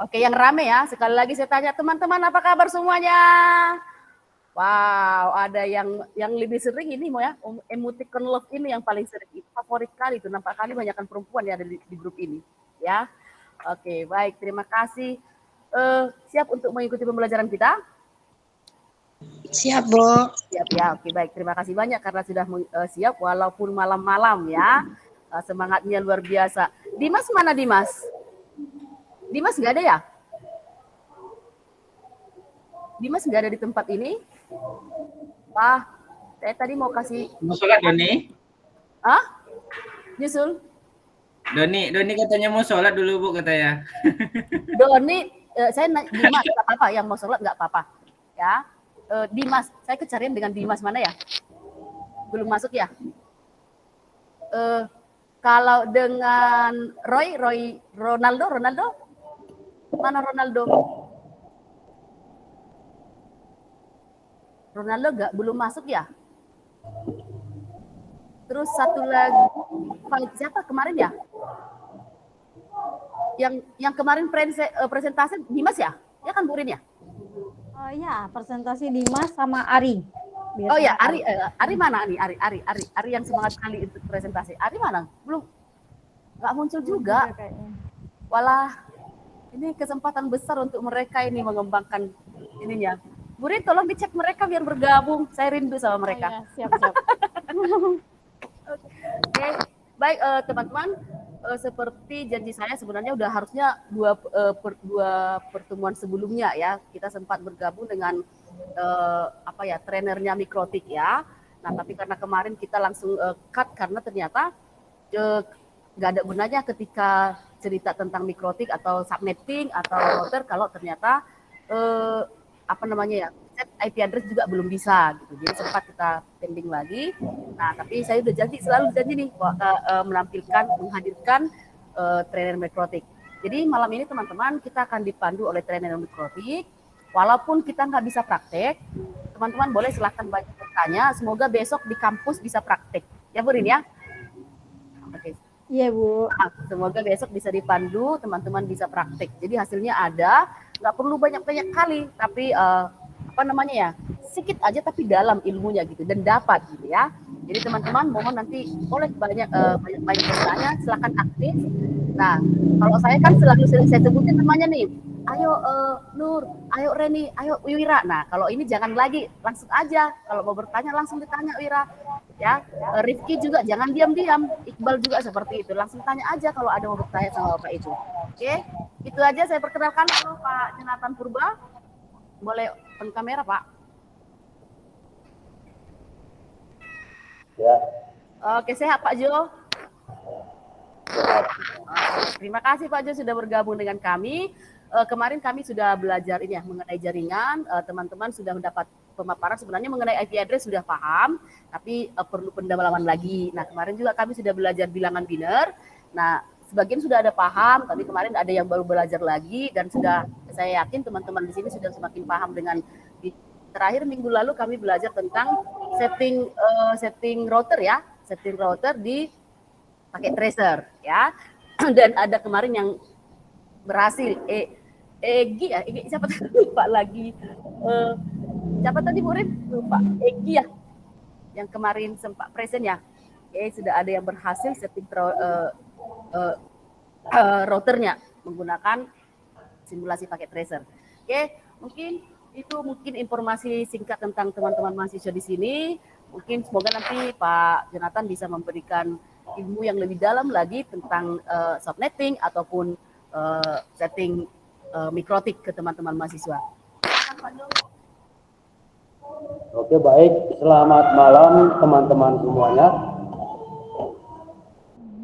Oke, yang rame ya. Sekali lagi saya tanya teman-teman, apa kabar semuanya? Wow, ada yang lebih sering ini mau ya, emoticon love ini yang paling sering. Itu favorit kali itu, nampak kali banyakkan perempuan ya ada di grup ini. Ya, oke, baik. Terima kasih. Siap untuk mengikuti pembelajaran kita? Siap, Bu. Siap ya, oke baik. Terima kasih banyak karena sudah siap walaupun malam-malam ya. Semangatnya luar biasa. Dimas mana Dimas? Dimas nggak ada ya? Dimas nggak ada di tempat ini? Wah, saya tadi mau kasih. Mau sholat Doni? Hah? Nyusul? Doni katanya mau sholat dulu Bu katanya. Doni, saya Dimas nggak apa-apa. Yang mau sholat nggak apa-apa. Ya, Dimas. Saya kecarian dengan Dimas mana ya? Belum masuk ya? Kalau dengan Ronaldo, mana Ronaldo? Ronaldo belum masuk ya? Terus satu lagi, siapa kemarin ya? Yang kemarin presentasi Dimas ya? Ya kan Burin ya? Oh ya, presentasi Dimas sama Ari. Oh ya, Ari mana nih? Ari yang semangat sekali untuk presentasi. Ari mana? Belum, nggak muncul juga. Walah, ini kesempatan besar untuk mereka ini mengembangkan ininya. Burin, tolong dicek mereka biar bergabung. Saya rindu sama mereka. Oh, ya, siap. Oke, baik teman-teman. Seperti janji saya sebenarnya udah harusnya dua pertemuan sebelumnya ya. Kita sempat bergabung dengan trenernya Mikrotik ya. Nah, tapi karena kemarin kita langsung cut karena ternyata nggak ada gunanya ketika cerita tentang Mikrotik atau subnetting atau router kalau ternyata set IP address juga belum bisa gitu. Jadi sempat kita pending lagi. Nah, tapi saya udah selalu janji nih menghadirkan trainer Mikrotik. Jadi malam ini teman-teman kita akan dipandu oleh trainer Mikrotik. Walaupun kita nggak bisa praktek, teman-teman boleh silahkan banyak bertanya. Semoga besok di kampus bisa praktek. Ya Burin ya? Oke. Iya Bu. Nah, semoga besok bisa dipandu, teman-teman bisa praktek. Jadi hasilnya ada, nggak perlu banyak-banyak kali, tapi sedikit aja tapi dalam ilmunya gitu dan dapat gitu ya. Jadi teman-teman mohon nanti boleh banyak bertanya, silakan aktif. Nah, kalau saya kan selalu saya sebutin namanya nih, ayo Nur, ayo Reni, ayo Wira. Nah, kalau ini jangan lagi, langsung aja. Kalau mau bertanya langsung ditanya Wira. Ya, Rifki juga jangan diam-diam. Iqbal juga seperti itu, langsung tanya aja kalau ada mau bertanya sama Bapak itu. Oke, itu aja saya perkenalkan. Halo Pak Jonathan Purba. Boleh on kamera, Pak? Ya. Oke, sehat Pak Jo? Terima kasih Pak Jo sudah bergabung dengan kami. Kemarin kami sudah belajar ini ya mengenai jaringan. Teman-teman sudah mendapat pemaparan sebenarnya mengenai IP address sudah paham, tapi perlu pendalaman lagi. Nah, kemarin juga kami sudah belajar bilangan biner. Nah, sebagian sudah ada paham, tapi kemarin ada yang baru belajar lagi dan sudah saya yakin teman-teman di sini sudah semakin paham dengan terakhir minggu lalu kami belajar tentang setting router ya, setting router di pakai tracer ya. Dan ada kemarin yang berhasil Egi siapa tadi lupa lagi. Siapa tadi Burin? Lupa. Egi ya. Yang kemarin sempat present ya. Sudah ada yang berhasil setting routernya menggunakan simulasi pakai tracer. Mungkin informasi singkat tentang teman-teman mahasiswa di sini. Mungkin semoga nanti Pak Jonathan bisa memberikan ilmu yang lebih dalam lagi tentang subnetting ataupun setting Mikrotik ke teman-teman mahasiswa. Oke, baik. Selamat malam teman-teman semuanya.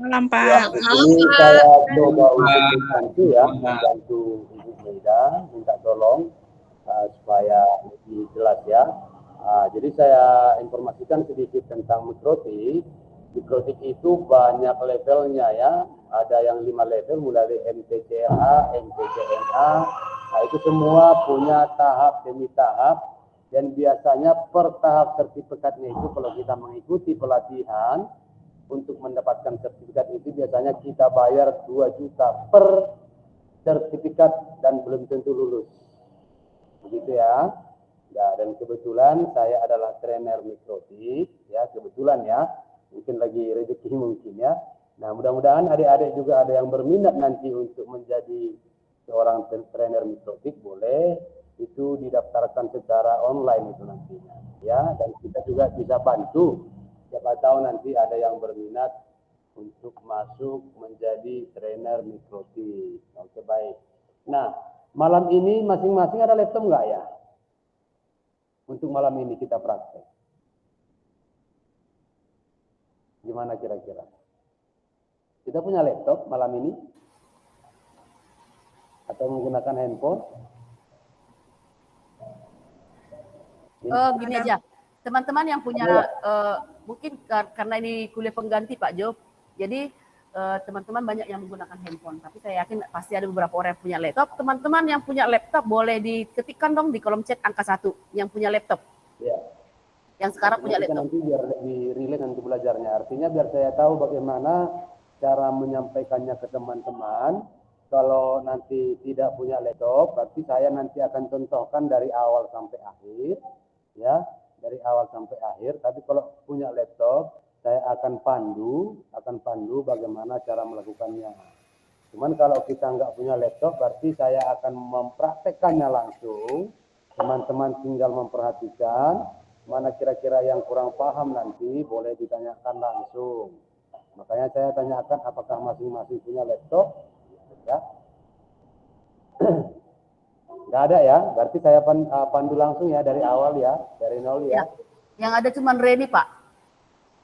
Malam Pak. Ya, ini saya coba untuk membantu ya, membantu Ibu Meida, minta tolong supaya lebih jelas ya. Jadi saya informasikan sedikit tentang Mikrotik. Mikrotik itu banyak levelnya ya. Ada yang 5 level mulai dari MTCLA, MTCNA. Nah, itu semua punya tahap demi tahap dan biasanya per tahap sertifikatnya itu kalau kita mengikuti pelatihan untuk mendapatkan sertifikat itu biasanya kita bayar 2 juta per sertifikat dan belum tentu lulus. Begitu ya. Ya, dan kebetulan saya adalah trainer mikrotik, ya kebetulan ya, mungkin lagi rezeki mungkin ya. Nah, mudah-mudahan adik-adik juga ada yang berminat nanti untuk menjadi seorang trainer mikrotik, boleh itu didaftarkan secara online itu nantinya, ya. Dan kita juga bisa bantu, siapa tahu nanti ada yang berminat untuk masuk menjadi trainer mikrotik. Oke, baik. Nah, malam ini masing-masing ada laptop nggak ya? Untuk malam ini kita praktek. Gimana kira-kira? Kita punya laptop malam ini? Atau menggunakan handphone? Gini aja, teman-teman yang punya mungkin karena ini kuliah pengganti Pak Jo, jadi teman-teman banyak yang menggunakan handphone, tapi saya yakin pasti ada beberapa orang yang punya laptop. Teman-teman yang punya laptop boleh diketikkan dong di kolom chat angka 1 yang punya laptop. Ya. Yang sekarang punya laptop. Nanti biar lebih rileks nanti belajarnya. Artinya biar saya tahu bagaimana cara menyampaikannya ke teman-teman. Kalau nanti tidak punya laptop, berarti saya nanti akan contohkan dari awal sampai akhir, ya, dari awal sampai akhir. Tapi kalau punya laptop, saya akan pandu bagaimana cara melakukannya. Cuman kalau kita nggak punya laptop, berarti saya akan mempraktekkannya langsung. Teman-teman tinggal memperhatikan mana kira-kira yang kurang paham nanti boleh ditanyakan langsung. Makanya saya tanyakan apakah masing-masing punya laptop, ya. Nggak ada ya, berarti saya pandu langsung ya dari awal ya, dari nol ya. Yang ada cuma Reni Pak.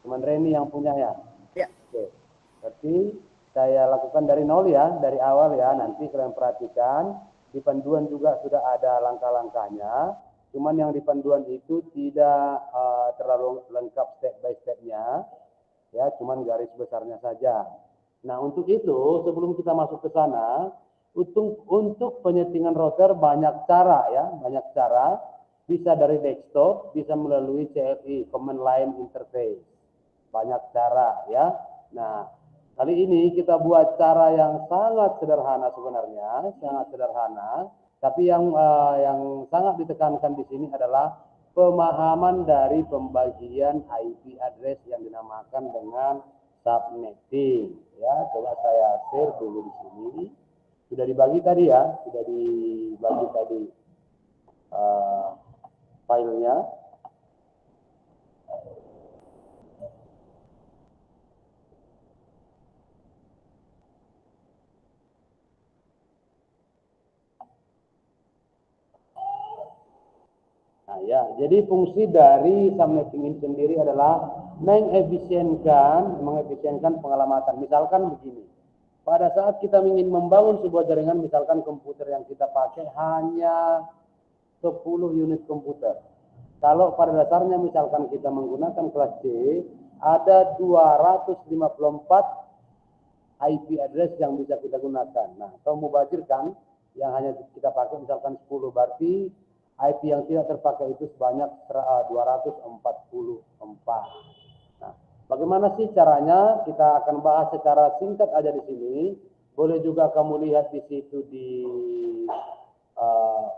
Cuman Reni yang punya ya. Ya. Oke, berarti saya lakukan dari nol ya, dari awal ya. Nanti kalian perhatikan di panduan juga sudah ada langkah-langkahnya. Cuman yang di panduan itu tidak terlalu lengkap step by stepnya, ya, cuman garis besarnya saja. Nah, untuk itu sebelum kita masuk ke sana, untuk penyetingan router banyak cara ya, banyak cara. Bisa dari desktop, bisa melalui CLI, Command Line Interface. Banyak cara ya. Nah, kali ini kita buat cara yang sangat sederhana sebenarnya, sangat sederhana. Tapi yang sangat ditekankan di sini adalah pemahaman dari pembagian IP address yang dinamakan dengan subnetting. Ya, coba saya share dulu di sini. Sudah dibagi tadi ya, sudah dibagi tadi filenya. Nah, ya, jadi fungsi dari subnetting ini sendiri adalah mengefisienkan pengelamatan. Misalkan begini, pada saat kita ingin membangun sebuah jaringan, misalkan komputer yang kita pakai hanya 10 unit komputer. Kalau pada dasarnya misalkan kita menggunakan kelas C, ada 254 IP address yang bisa kita gunakan. Nah, kalau mubazirkan yang hanya kita pakai misalkan 10, berarti IP yang tidak terpakai itu sebanyak 244. Nah, bagaimana sih caranya? Kita akan bahas secara singkat aja di sini. Boleh juga kamu lihat di situ di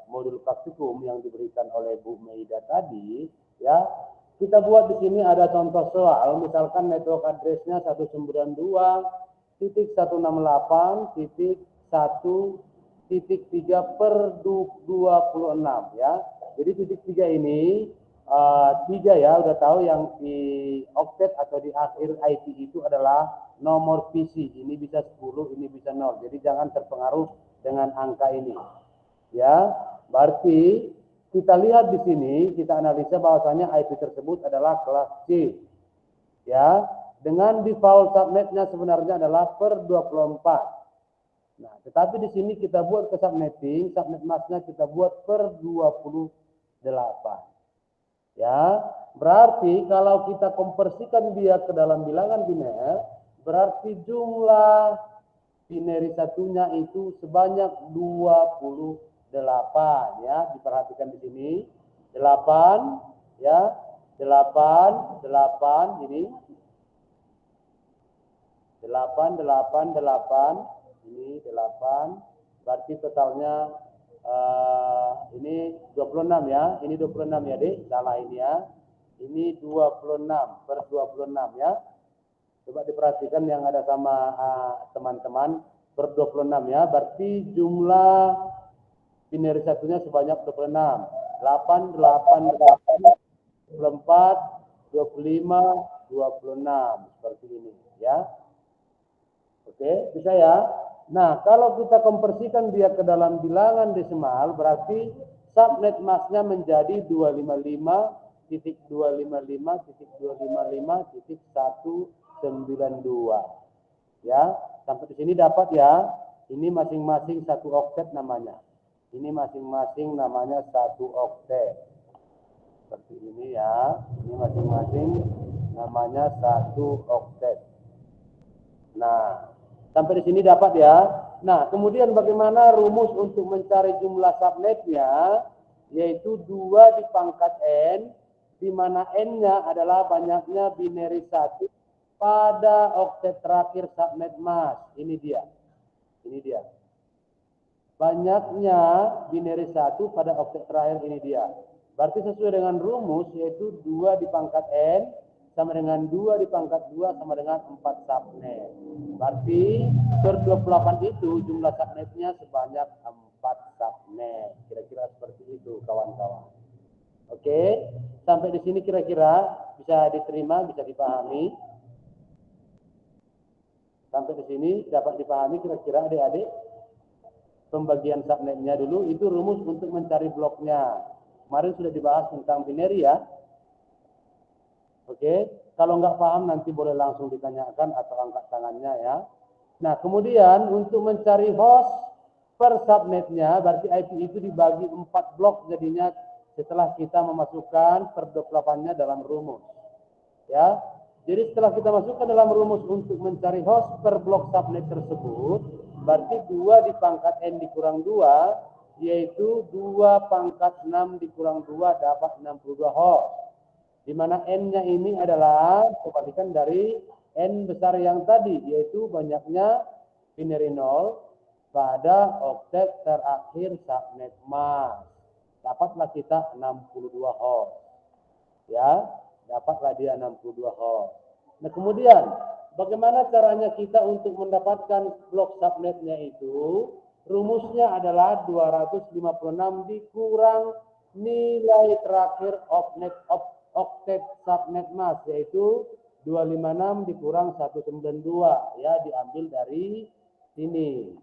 modul praktikum yang diberikan oleh Bu Meida tadi, ya. Kita buat di sini ada contoh soal, misalkan network address-nya 192.168.1.3/26 ya. Jadi titik 3 ini 3 ya, udah tahu yang di octet atau di akhir IP itu adalah nomor PC. Ini bisa 10, ini bisa 0. Jadi jangan terpengaruh dengan angka ini. Ya, berarti kita lihat di sini, kita analisa bahwasanya IP tersebut adalah kelas C. Ya, dengan default subnetnya sebenarnya adalah per 24. Nah, tetapi di sini kita buat ke subnetting, subnet masknya kita buat per 28. Ya, berarti kalau kita konversikan dia ke dalam bilangan biner, berarti jumlah binary satunya itu sebanyak 28 ya, diperhatikan di sini 8 ya, 8 ini 8 ini 8 Berarti totalnya ini 26 ya. Ini 26 ya, Dek. Salah ini ya. Ini 26 per 26 ya. Coba diperhatikan yang ada sama teman-teman per 26 ya. Berarti jumlah binary satunya sebanyak 26. 8, 8, 8, 24, 25, 26. Seperti ini ya. Oke, bisa ya. Nah, kalau kita konversikan dia ke dalam bilangan desimal, berarti subnet massnya menjadi 255.255.192. Ya, sampai di sini dapat ya. Ini masing-masing satu oktet namanya. Ini masing-masing namanya satu oktet. Seperti ini ya. Ini masing-masing namanya satu oktet. Nah, sampai di sini dapat ya. Nah, kemudian bagaimana rumus untuk mencari jumlah subnetnya? Yaitu 2 di pangkat N, di mana N-nya adalah banyaknya binary 1 pada oktet terakhir subnet mask. Ini dia. Ini dia. Banyaknya binary 1 pada oktet terakhir, ini dia. Berarti sesuai dengan rumus, yaitu 2 di pangkat N sama dengan 2 di pangkat 2 sama dengan 4 subnet. Berarti per 28 itu jumlah subnetnya sebanyak 4 subnet. Kira-kira seperti itu kawan-kawan. Oke, sampai di sini kira-kira bisa diterima, bisa dipahami. Sampai di sini dapat dipahami kira-kira adik-adik. Pembagian subnetnya dulu, itu rumus untuk mencari bloknya. Kemarin sudah dibahas tentang binary ya. Oke, kalau nggak paham nanti boleh langsung ditanyakan atau angkat tangannya ya. Nah, kemudian untuk mencari host per subnetnya, berarti IP itu dibagi 4 blok jadinya setelah kita memasukkan per 28-nya dalam rumus. Ya, jadi setelah kita masukkan dalam rumus untuk mencari host per blok subnet tersebut, berarti 2 di pangkat N dikurang 2, yaitu 2 pangkat 6 dikurang 2 dapat 62 host. Di mana N-nya ini adalah kebalikan dari N besar yang tadi, yaitu banyaknya binary 0 pada oktet terakhir subnet mask. Dapatlah kita 62 host. Ya, dapatlah dia 62 host. Nah, kemudian bagaimana caranya kita untuk mendapatkan blok subnetnya itu? Rumusnya adalah 256 dikurang nilai terakhir oktet subnet mask, yaitu 256 dikurang 192 ya, diambil dari sini.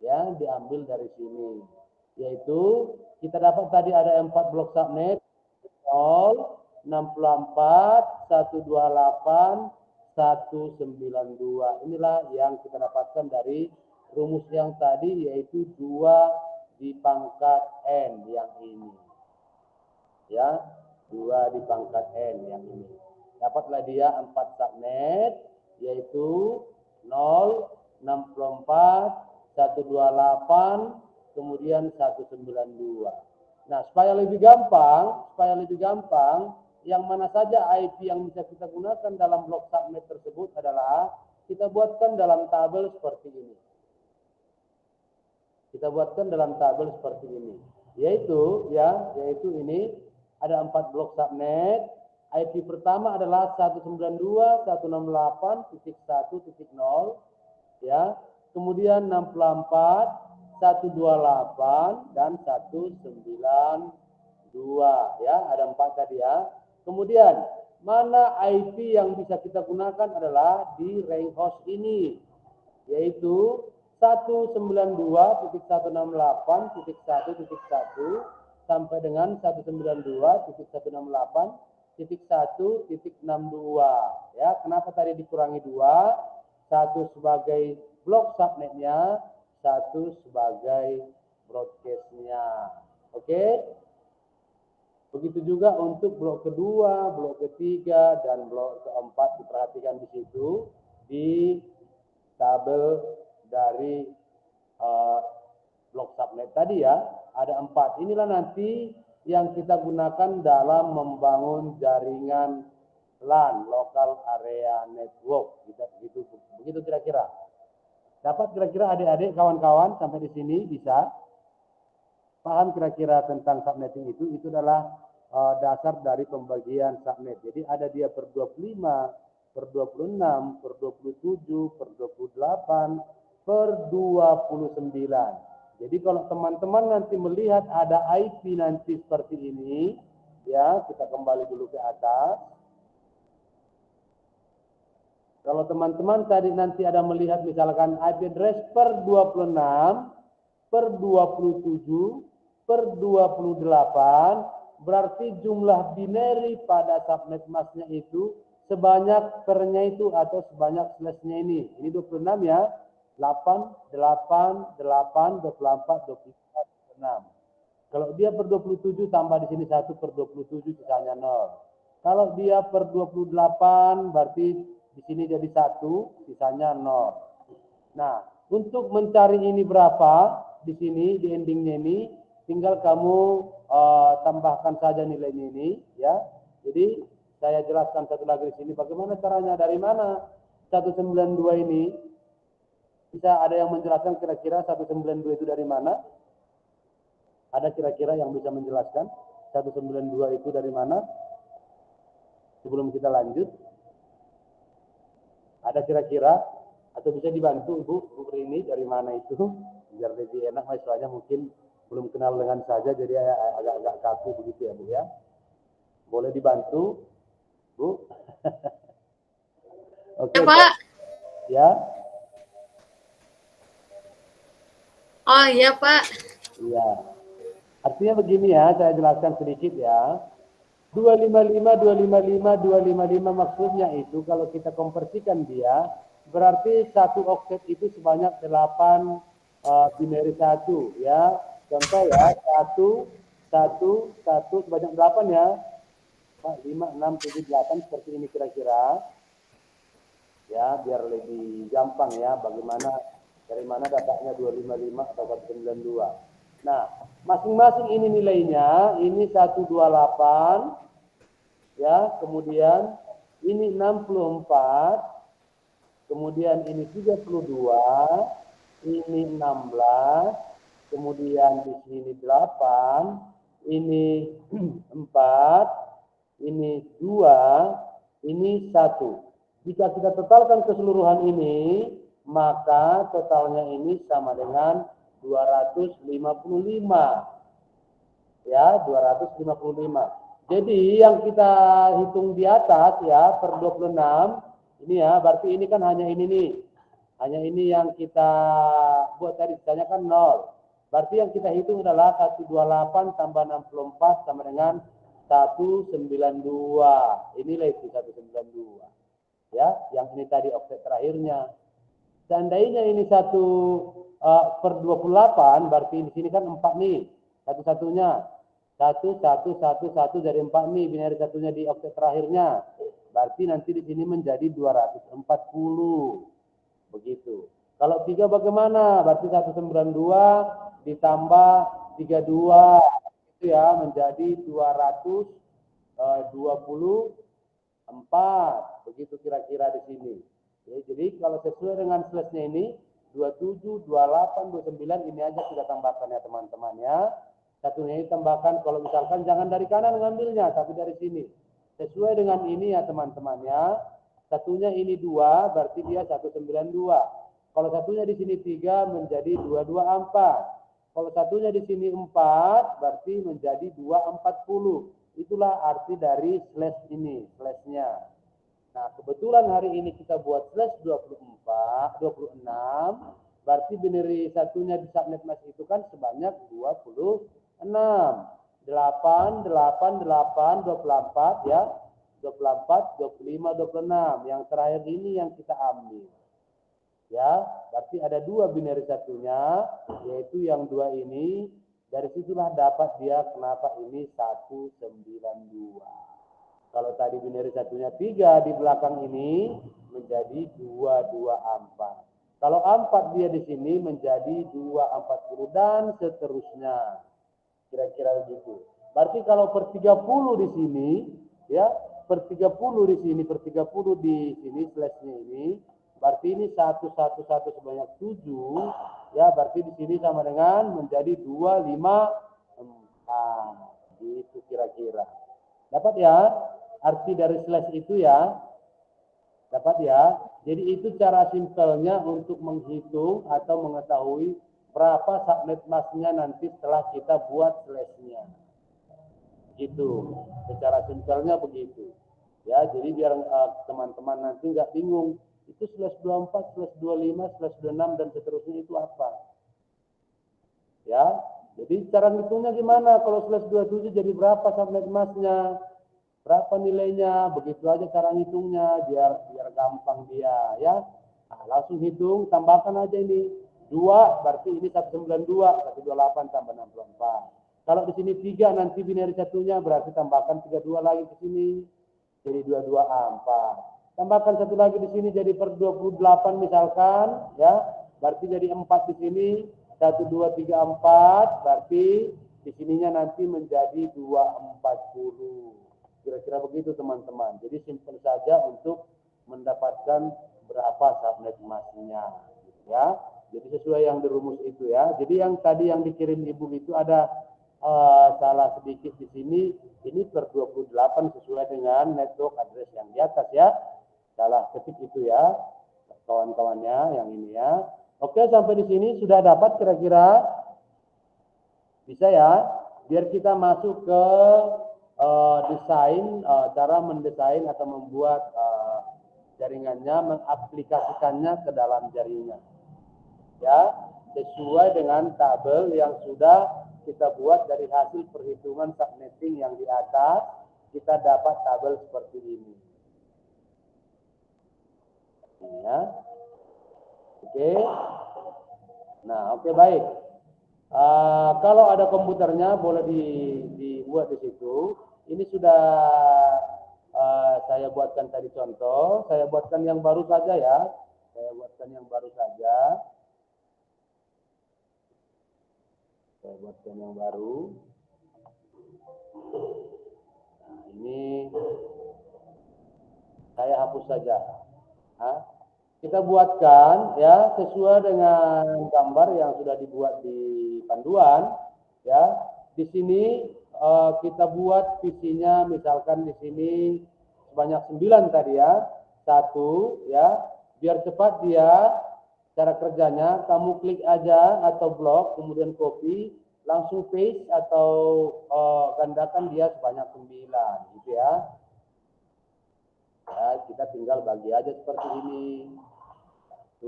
Ya, diambil dari sini. Yaitu kita dapat tadi ada 4 blok subnet 0, 64, 128, 192. Inilah yang kita dapatkan dari rumus yang tadi, yaitu 2 di pangkat N yang ini. Ya, 2 di pangkat N yang ini. Dapatlah dia 4 subnet, yaitu 0, 64, 128, kemudian 192. Nah, supaya lebih gampang, yang mana saja IP yang bisa kita gunakan dalam blok subnet tersebut adalah kita buatkan dalam tabel seperti ini. Kita buatkan dalam tabel seperti ini. Yaitu ini ada 4 blok subnet. IP pertama adalah 192.168.1.0 ya. Kemudian 64, 128 dan 192 ya, ada 4 tadi ya. Kemudian mana IP yang bisa kita gunakan adalah di range host ini, yaitu 192.168.1.1 sampai dengan 192.168.1.62 ya. Kenapa tadi dikurangi 2? 1 sebagai blok subnetnya, 1 sebagai broadcastnya. Oke. Begitu juga untuk blok kedua, blok ketiga, dan blok keempat. Diperhatikan di situ di tabel dari blok subnet tadi ya, ada 4. Inilah nanti yang kita gunakan dalam membangun jaringan LAN, local area network, begitu kira-kira. Dapat kira-kira adik-adik, kawan-kawan sampai di sini bisa paham kira-kira tentang subnetting itu adalah dasar dari pembagian subnet. Jadi ada dia per 25, per 26, per 27, per 28, per 29. Jadi kalau teman-teman nanti melihat ada IP nanti seperti ini, ya kita kembali dulu ke atas. Kalau teman-teman tadi nanti ada melihat misalkan IP address per 26, per 27, per 28, berarti jumlah binary pada subnet masknya itu sebanyak pernya itu atau sebanyak slashnya ini. Ini 26 ya. 8, 8, 8, 24, 25, 26. Kalau dia per 27 tambah di sini 1 per 27 sisanya 0. Kalau dia per 28 berarti di sini jadi 1 sisanya 0. Nah, untuk mencari ini berapa di sini di endingnya ini tinggal kamu tambahkan saja nilainya ini ya. Jadi saya jelaskan satu lagi di sini bagaimana caranya, dari mana 192 ini. Bisa ada yang menjelaskan kira-kira 192 itu dari mana? Ada kira-kira yang bisa menjelaskan 192 itu dari mana? Sebelum kita lanjut. Ada kira-kira atau bisa dibantu Bu Rini dari mana itu? Biar lebih enak soalnya mungkin belum kenal dengan saja jadi agak-agak kaku begitu ya Bu ya. Boleh dibantu Bu? Oke, Pak. Ya. Oh iya Pak. Iya. Artinya begini ya, saya jelaskan sedikit ya. 255, 255, 255 maksudnya itu kalau kita konversikan dia, berarti satu oktet itu sebanyak 8 binary 1 ya. Contoh ya, 1, 1, 1 sebanyak 8 ya. 5, 6, 7, 8 seperti ini kira-kira. Ya, biar lebih gampang ya bagaimana dari mana datanya 255 atau 192. Nah, masing-masing ini nilainya, ini 128, ya, kemudian ini 64, kemudian ini 32, ini 16, kemudian di sini 8, ini 4, ini 2, ini 1. Jika kita totalkan keseluruhan ini, maka totalnya ini sama dengan 255. Ya, 255. Jadi yang kita hitung di atas ya per 26 ini ya, berarti ini kan hanya ini nih. Hanya ini yang kita buat tadi, misalnya kan 0. Berarti yang kita hitung adalah 128 tambah 64 sama dengan 192. Inilah itu 192. Ya, yang ini tadi oktet terakhirnya. Seandainya ini 1 per 28, berarti di sini kan 4 nih. Satu-satunya. 1, 1, 1, 1 dari 4 nih. Binary satunya di oktet terakhirnya. Berarti nanti di sini menjadi 240. Begitu. Kalau 3 bagaimana? Berarti 192 ditambah 32. Itu ya, menjadi 224. Begitu kira-kira di sini. Ya, jadi kalau sesuai dengan slashnya ini 27, 28, 29 ini aja kita tambahkan ya teman-teman ya. Satunya ini tambahkan kalau misalkan jangan dari kanan ngambilnya tapi dari sini. Sesuai dengan ini ya teman-teman ya. Satunya ini 2 berarti dia 192. Kalau satunya di sini 3 menjadi 224. Kalau satunya di sini 4 berarti menjadi 240. Itulah arti dari slash ini, slashnya. Nah, kebetulan hari ini kita buat slash 24, 26, berarti binary satunya di subnet mask itu kan sebanyak 26. 8, 8, 8, 24 ya. 24, 25, 26. Yang terakhir ini yang kita ambil. Ya, berarti ada 2 binary satunya, yaitu yang 2 ini. Dari situlah dapat dia kenapa ini 192. Kalau tadi binary satunya 3 di belakang ini menjadi 224. Kalau 4 dia di sini menjadi 240 dan seterusnya. Kira-kira begitu. Berarti kalau per 30 di sini ya, per 30 di sini, per 30 di sini slashnya ini berarti ini 1, 1, 1 sebanyak 7, ya berarti di sini sama dengan menjadi 2, 5, 4. Gitu kira-kira. Dapat ya? Arti dari slash itu ya. Dapat ya? Jadi itu cara simpelnya untuk menghitung atau mengetahui berapa subnet masknya nanti setelah kita buat slashnya. Gitu. Secara simpelnya begitu. Ya, jadi biar teman-teman nanti nggak bingung. Itu slash 24, slash 25, slash 26 dan seterusnya itu apa? Ya, jadi cara ngitungnya gimana? Kalau slash 27 jadi berapa subnet masknya? Berapa nilainya? Begitu aja cara ngitungnya biar gampang dia ya. Nah, langsung hitung, tambahkan aja ini 2 berarti ini 192, 128 tambah 64. Kalau di sini 3 nanti binary satunya berarti tambahkan 32 lagi ke sini jadi 22A4. Tambahkan satu lagi di sini jadi per 28 misalkan ya. Berarti jadi 4 di sini 1 2 3 4 berarti di sininya nanti menjadi 240. Kira-kira begitu teman-teman. Jadi simple saja untuk mendapatkan berapa subnet masknya ya. Jadi sesuai yang dirumus itu ya. Jadi yang tadi yang dikirim Ibu itu ada salah sedikit di sini. Ini per 28 sesuai dengan network address yang di atas ya. Salah ketik itu ya. Kawan-kawannya yang ini ya. Oke, sampai di sini sudah dapat kira-kira? Bisa ya? Biar kita masuk ke desain, cara mendesain atau membuat jaringannya, mengaplikasikannya ke dalam jaringan. Ya, sesuai dengan tabel yang sudah kita buat dari hasil perhitungan subnetting yang di atas, kita dapat tabel seperti ini. Ya. Oke. Nah, oke baik. Kalau ada komputernya boleh dibuat di situ. Ini sudah saya buatkan tadi contoh. Saya buatkan yang baru saja ya. Saya buatkan yang baru saja. Saya buatkan yang baru. Nah, ini saya hapus saja. Kita buatkan ya sesuai dengan gambar yang sudah dibuat di panduan ya. Di sini kita buat visinya misalkan di sini sebanyak 9 tadi ya. 1 ya. Biar cepat dia cara kerjanya kamu klik aja atau blok kemudian copy langsung paste atau gandakan dia sebanyak 9 gitu ya. Ya, kita tinggal bagi aja seperti ini. 1,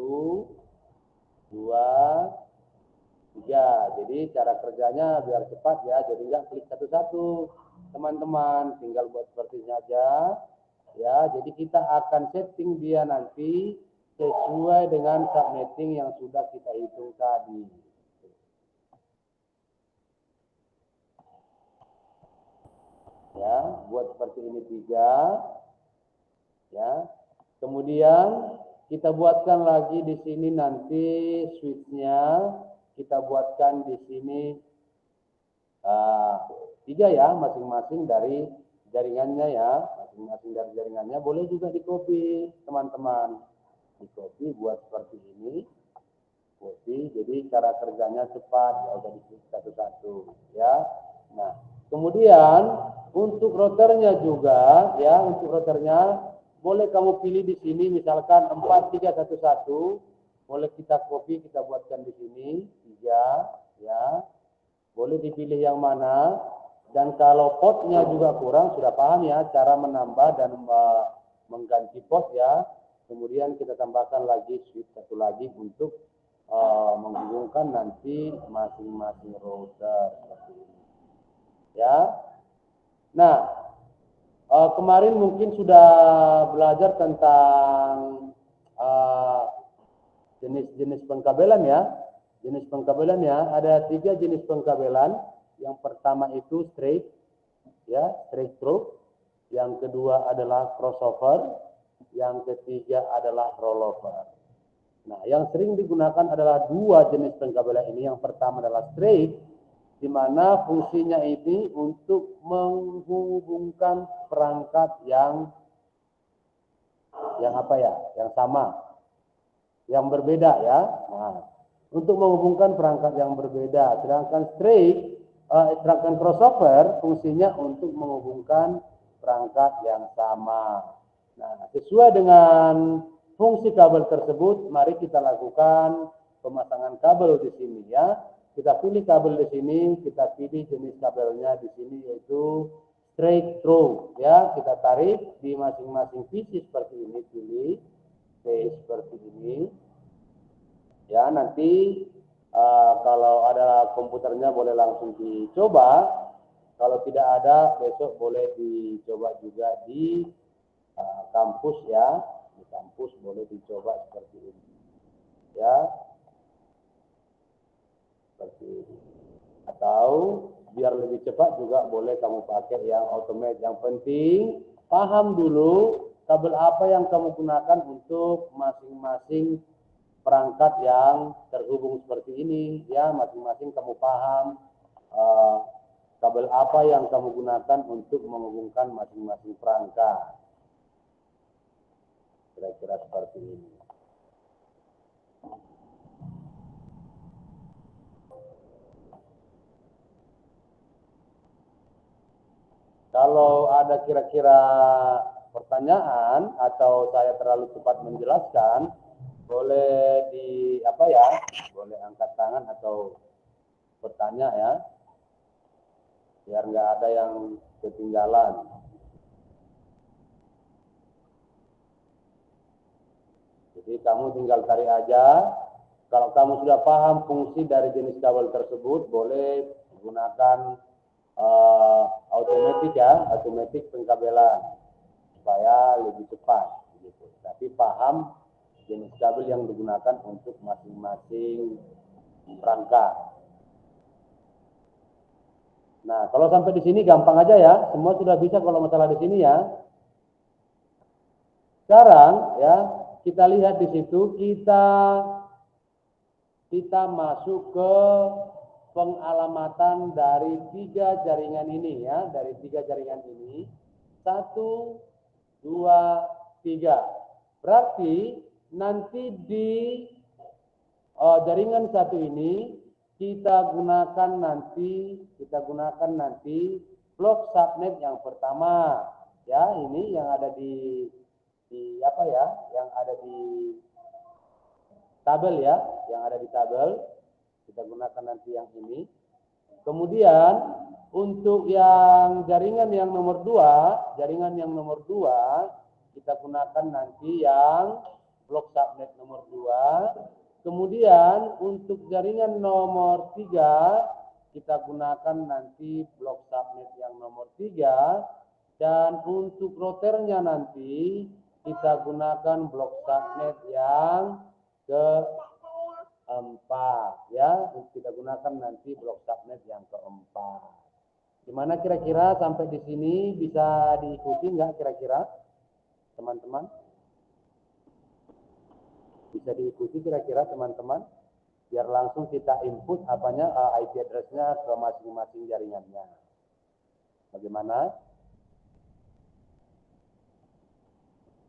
2, 3. Jadi cara kerjanya biar cepat ya. Jadi nggak klik satu-satu, teman-teman. Tinggal buat seperti ini aja. Ya, jadi kita akan setting dia nanti sesuai dengan subnetting yang sudah kita hitung tadi. Ya, buat seperti ini 3. Ya, kemudian kita buatkan lagi di sini nanti switch-nya kita buatkan di sini 3 ya, masing-masing dari jaringannya ya, masing-masing dari jaringannya. Boleh juga di copy teman-teman, di copy buat seperti ini, copy. Jadi cara kerjanya cepat, ya udah di satu-satu ya. Nah, kemudian untuk routernya juga ya, untuk routernya boleh kamu pilih di sini misalkan 4311, boleh kita copy kita buatkan di sini 3 ya. Boleh dipilih yang mana. Dan kalau portnya juga kurang, sudah paham ya cara menambah dan mengganti port ya. Kemudian kita tambahkan lagi switch satu lagi untuk menghubungkan nanti masing-masing router seperti ini. Ya. Nah, kemarin mungkin sudah belajar tentang jenis-jenis pengkabelan ya. Jenis pengkabelan ya, ada 3 jenis pengkabelan. Yang pertama itu straight, ya, straight through. Yang kedua adalah crossover. Yang ketiga adalah rollover. Nah, yang sering digunakan adalah 2 jenis pengkabelan ini. Yang pertama adalah straight, di mana fungsinya ini untuk menghubungkan perangkat yang apa ya, yang sama yang berbeda ya. Nah, untuk menghubungkan perangkat yang berbeda, sedangkan sedangkan crossover fungsinya untuk menghubungkan perangkat yang sama. Nah, sesuai dengan fungsi kabel tersebut, mari kita lakukan pemasangan kabel di sini ya. Kita pilih kabel di sini, kita pilih jenis kabelnya di sini yaitu straight through ya. Kita tarik di masing-masing sisi seperti ini, pilih seperti ini. Ya, nanti kalau ada komputernya boleh langsung dicoba. Kalau tidak ada, besok boleh dicoba juga di kampus ya. Di kampus boleh dicoba seperti ini. Ya. Seperti ini. Atau biar lebih cepat juga boleh kamu pakai yang automatic. Yang penting paham dulu kabel apa yang kamu gunakan untuk masing-masing perangkat yang terhubung seperti ini ya. Masing-masing kamu paham kabel apa yang kamu gunakan untuk menghubungkan masing-masing perangkat. Kira-kira seperti ini. Kalau ada kira-kira pertanyaan atau saya terlalu cepat menjelaskan, boleh boleh angkat tangan atau bertanya ya, biar nggak ada yang ketinggalan. Jadi kamu tinggal tarik aja. Kalau kamu sudah paham fungsi dari jenis kabel tersebut, boleh menggunakan automatic pengkabelan supaya lebih cepat gitu. Tapi paham jenis kabel yang digunakan untuk masing-masing perangkat. Nah, kalau sampai di sini gampang aja ya, semua sudah bisa kalau masalah di sini ya. Sekarang ya, kita lihat di situ kita masuk ke pengalamatan dari 3 jaringan ini ya, dari 3 jaringan ini 1, 2, 3. Berarti nanti di jaringan 1 ini kita gunakan nanti blok subnet yang pertama ya, ini yang ada di yang ada di tabel ya, yang ada di tabel. Kita gunakan nanti yang ini. Kemudian untuk yang jaringan yang nomor 2, kita gunakan nanti yang blok subnet nomor 2. Kemudian untuk jaringan nomor 3, kita gunakan nanti blok subnet yang nomor 3. Dan untuk routernya nanti kita gunakan blok subnet yang keempat ya, kita gunakan nanti blok subnet yang keempat. Gimana kira-kira sampai di sini bisa diikuti nggak kira-kira teman-teman? Bisa diikuti kira-kira teman-teman? Biar langsung kita input IP address-nya ke masing-masing jaringannya. Bagaimana?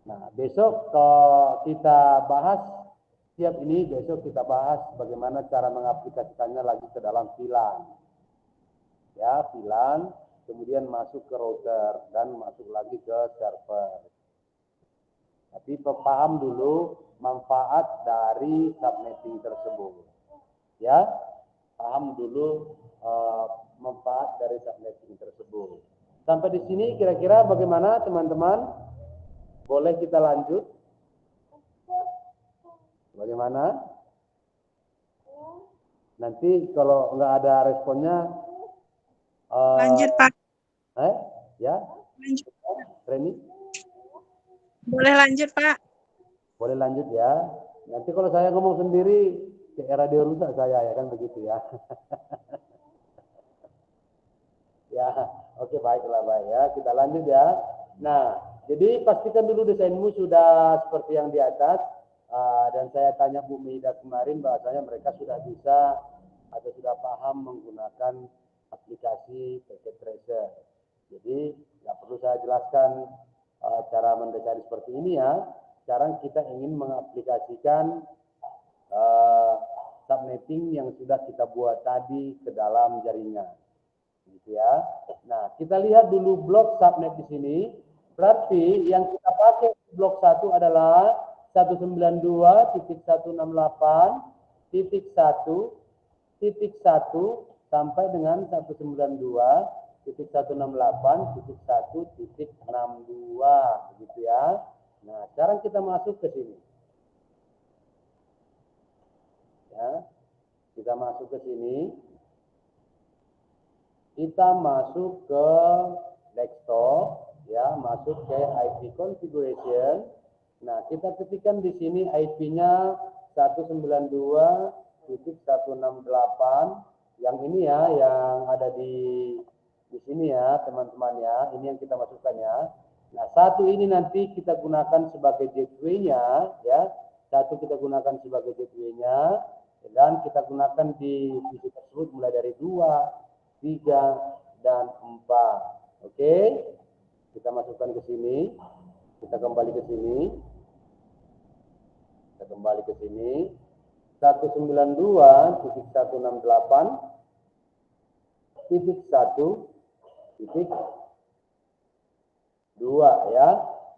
Nah, besok kita bahas besok kita bahas bagaimana cara mengaplikasikannya lagi ke dalam VLAN. Ya, VLAN, kemudian masuk ke router dan masuk lagi ke server. Tapi paham dulu manfaat dari subnetting tersebut. Ya, paham dulu manfaat dari subnetting tersebut. Sampai di sini kira-kira bagaimana teman-teman? Boleh kita lanjut? Bagaimana? Nanti kalau nggak ada responnya, Lanjut, Pak. Ya, Lanjut. Reni? Boleh lanjut, Pak. Boleh lanjut ya. Nanti kalau saya ngomong sendiri, kayak radio rusak saya ya kan begitu ya. Ya, oke baiklah baik ya. Kita lanjut ya. Nah, jadi pastikan dulu desainmu sudah seperti yang di atas. Dan saya tanya Bu Mida kemarin bahasanya mereka sudah bisa atau sudah paham menggunakan aplikasi packet tracer. Jadi nggak perlu saya jelaskan cara mendesain seperti ini ya. Sekarang kita ingin mengaplikasikan subnetting yang sudah kita buat tadi ke dalam jaringan. Gitu ya. Nah, kita lihat dulu blok subnet di sini. Berarti yang kita pakai blok 1 adalah 192.168.1.1 sampai dengan 192.168.1.62 gitu ya. Nah, sekarang kita masuk ke sini. Ya. Kita masuk ke sini. Kita masuk ke desktop, ya, masuk ke IP configuration. Nah, kita ketikkan di sini IP-nya 192.168. Yang ini ya, yang ada di sini ya, teman-teman ya. Ini yang kita masukkan ya. Nah, satu ini nanti kita gunakan sebagai gateway-nya, ya. Satu kita gunakan sebagai gateway-nya, dan kita gunakan di PC tersebut mulai dari 2, 3, dan 4. Oke. Kita masukkan ke sini. Kita kembali ke sini. Kita kembali ke sini. 192.168.1.2 ya.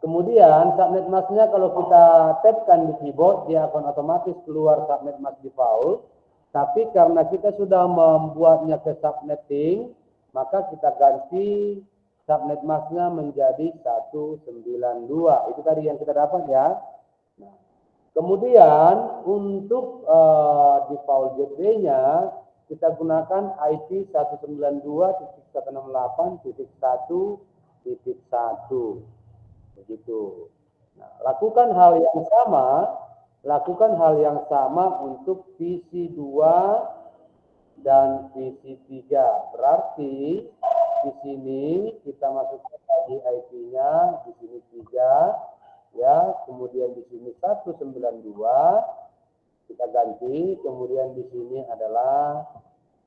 Kemudian subnet masknya kalau kita tapkan di keyboard, dia akan otomatis keluar subnet mask default. Tapi karena kita sudah membuatnya ke subnetting, maka kita ganti subnet masknya menjadi 192. Itu tadi yang kita dapat ya. Nah, kemudian untuk default gateway-nya kita gunakan IP 192.168.1.1. Begitu. Nah, lakukan hal yang sama untuk PC 2 dan PC 3. Berarti di sini kita masukkan lagi IP-nya, di sini 3 ya, kemudian di sini 192 kita ganti, kemudian di sini adalah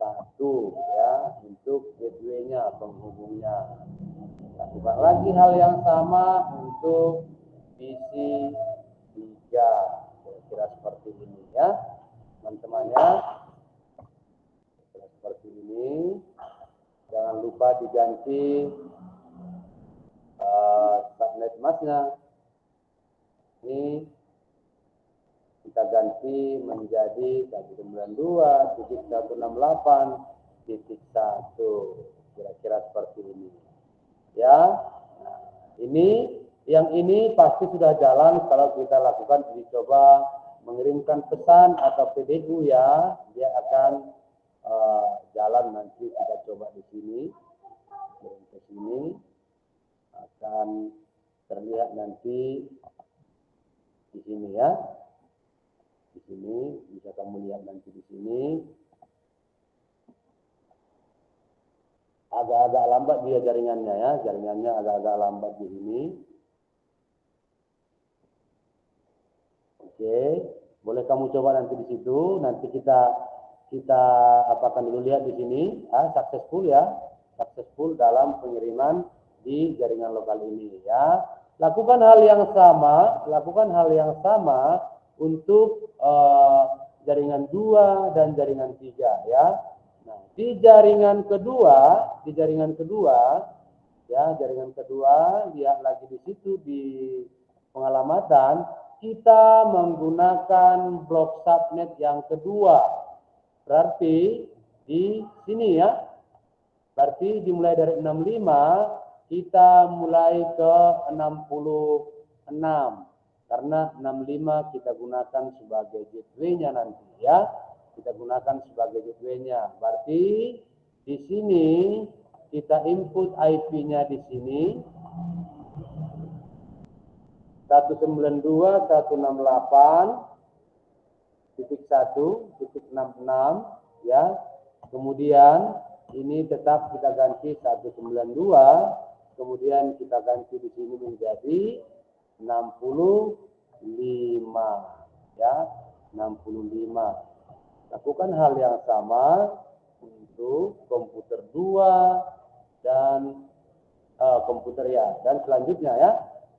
1 ya untuk gateway-nya, penghubungnya. Lakukan lagi hal yang sama untuk PC 3. Kira-kira seperti ini ya, teman-teman ya. Kira seperti ini. Jangan lupa diganti subnet masknya. Ini kita ganti menjadi 192.168.1. Kira-kira seperti ini. Ya, nah, yang ini pasti sudah jalan kalau kita lakukan uji coba mengirimkan pesan atau PDU ya, dia akan jalan nanti kita coba di sini, ke sini akan terlihat nanti di sini ya, di sini bisa kamu lihat nanti di sini. Agak-agak lambat dia jaringannya ya, jaringannya agak-agak lambat di sini. Oke, boleh kamu coba nanti di situ. Nanti kita apakan dulu lihat di sini, successful ya, successful dalam pengiriman di jaringan lokal ini ya. Lakukan hal yang sama untuk jaringan 2 dan jaringan 3 ya. Nah, di jaringan kedua ya, jaringan kedua lihat lagi di situ di pengalamatan kita menggunakan blok subnet yang kedua. Berarti di sini ya. Berarti dimulai dari 65 kita mulai ke 66. Karena 65 kita gunakan sebagai gateway-nya nanti ya. Kita gunakan sebagai gateway-nya. Berarti di sini kita input IP-nya di sini 192.168.1.66 ya. Kemudian ini tetap kita ganti 192, kemudian kita ganti di sini menjadi 65 ya, 65. Lakukan hal yang sama untuk komputer 2 dan komputer ya, dan selanjutnya ya.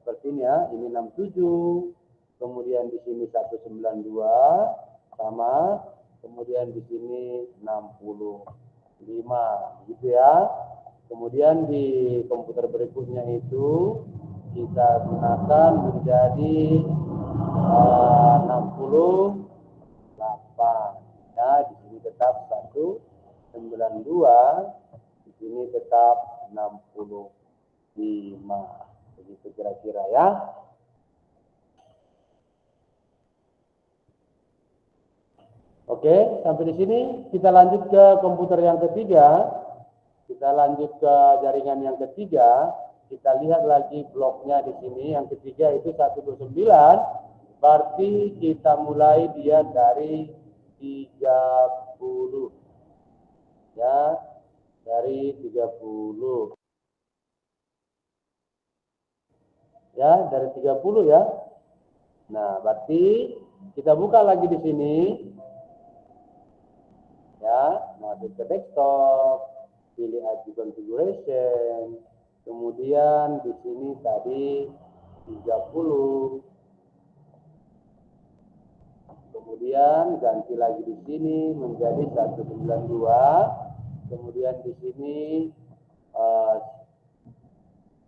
Seperti ini ya, ini 67, kemudian di sini 192, sama. Kemudian di sini 65, gitu ya. Kemudian di komputer berikutnya itu kita gunakan menjadi 68. Ya, di sini tetap 192, di sini tetap 65. Begitu kira-kira ya. Oke, sampai di sini kita lanjut ke komputer yang ketiga. Kita lanjut ke jaringan yang ketiga. Kita lihat lagi bloknya di sini. Yang ketiga itu 129. Berarti kita mulai dia dari 30. Ya, dari 30. Ya, dari 30 ya. Nah, berarti kita buka lagi di sini. Ya, masuk ke desktop, pilih IP configuration, kemudian di sini tadi 30, kemudian ganti lagi di sini menjadi 192, kemudian di sini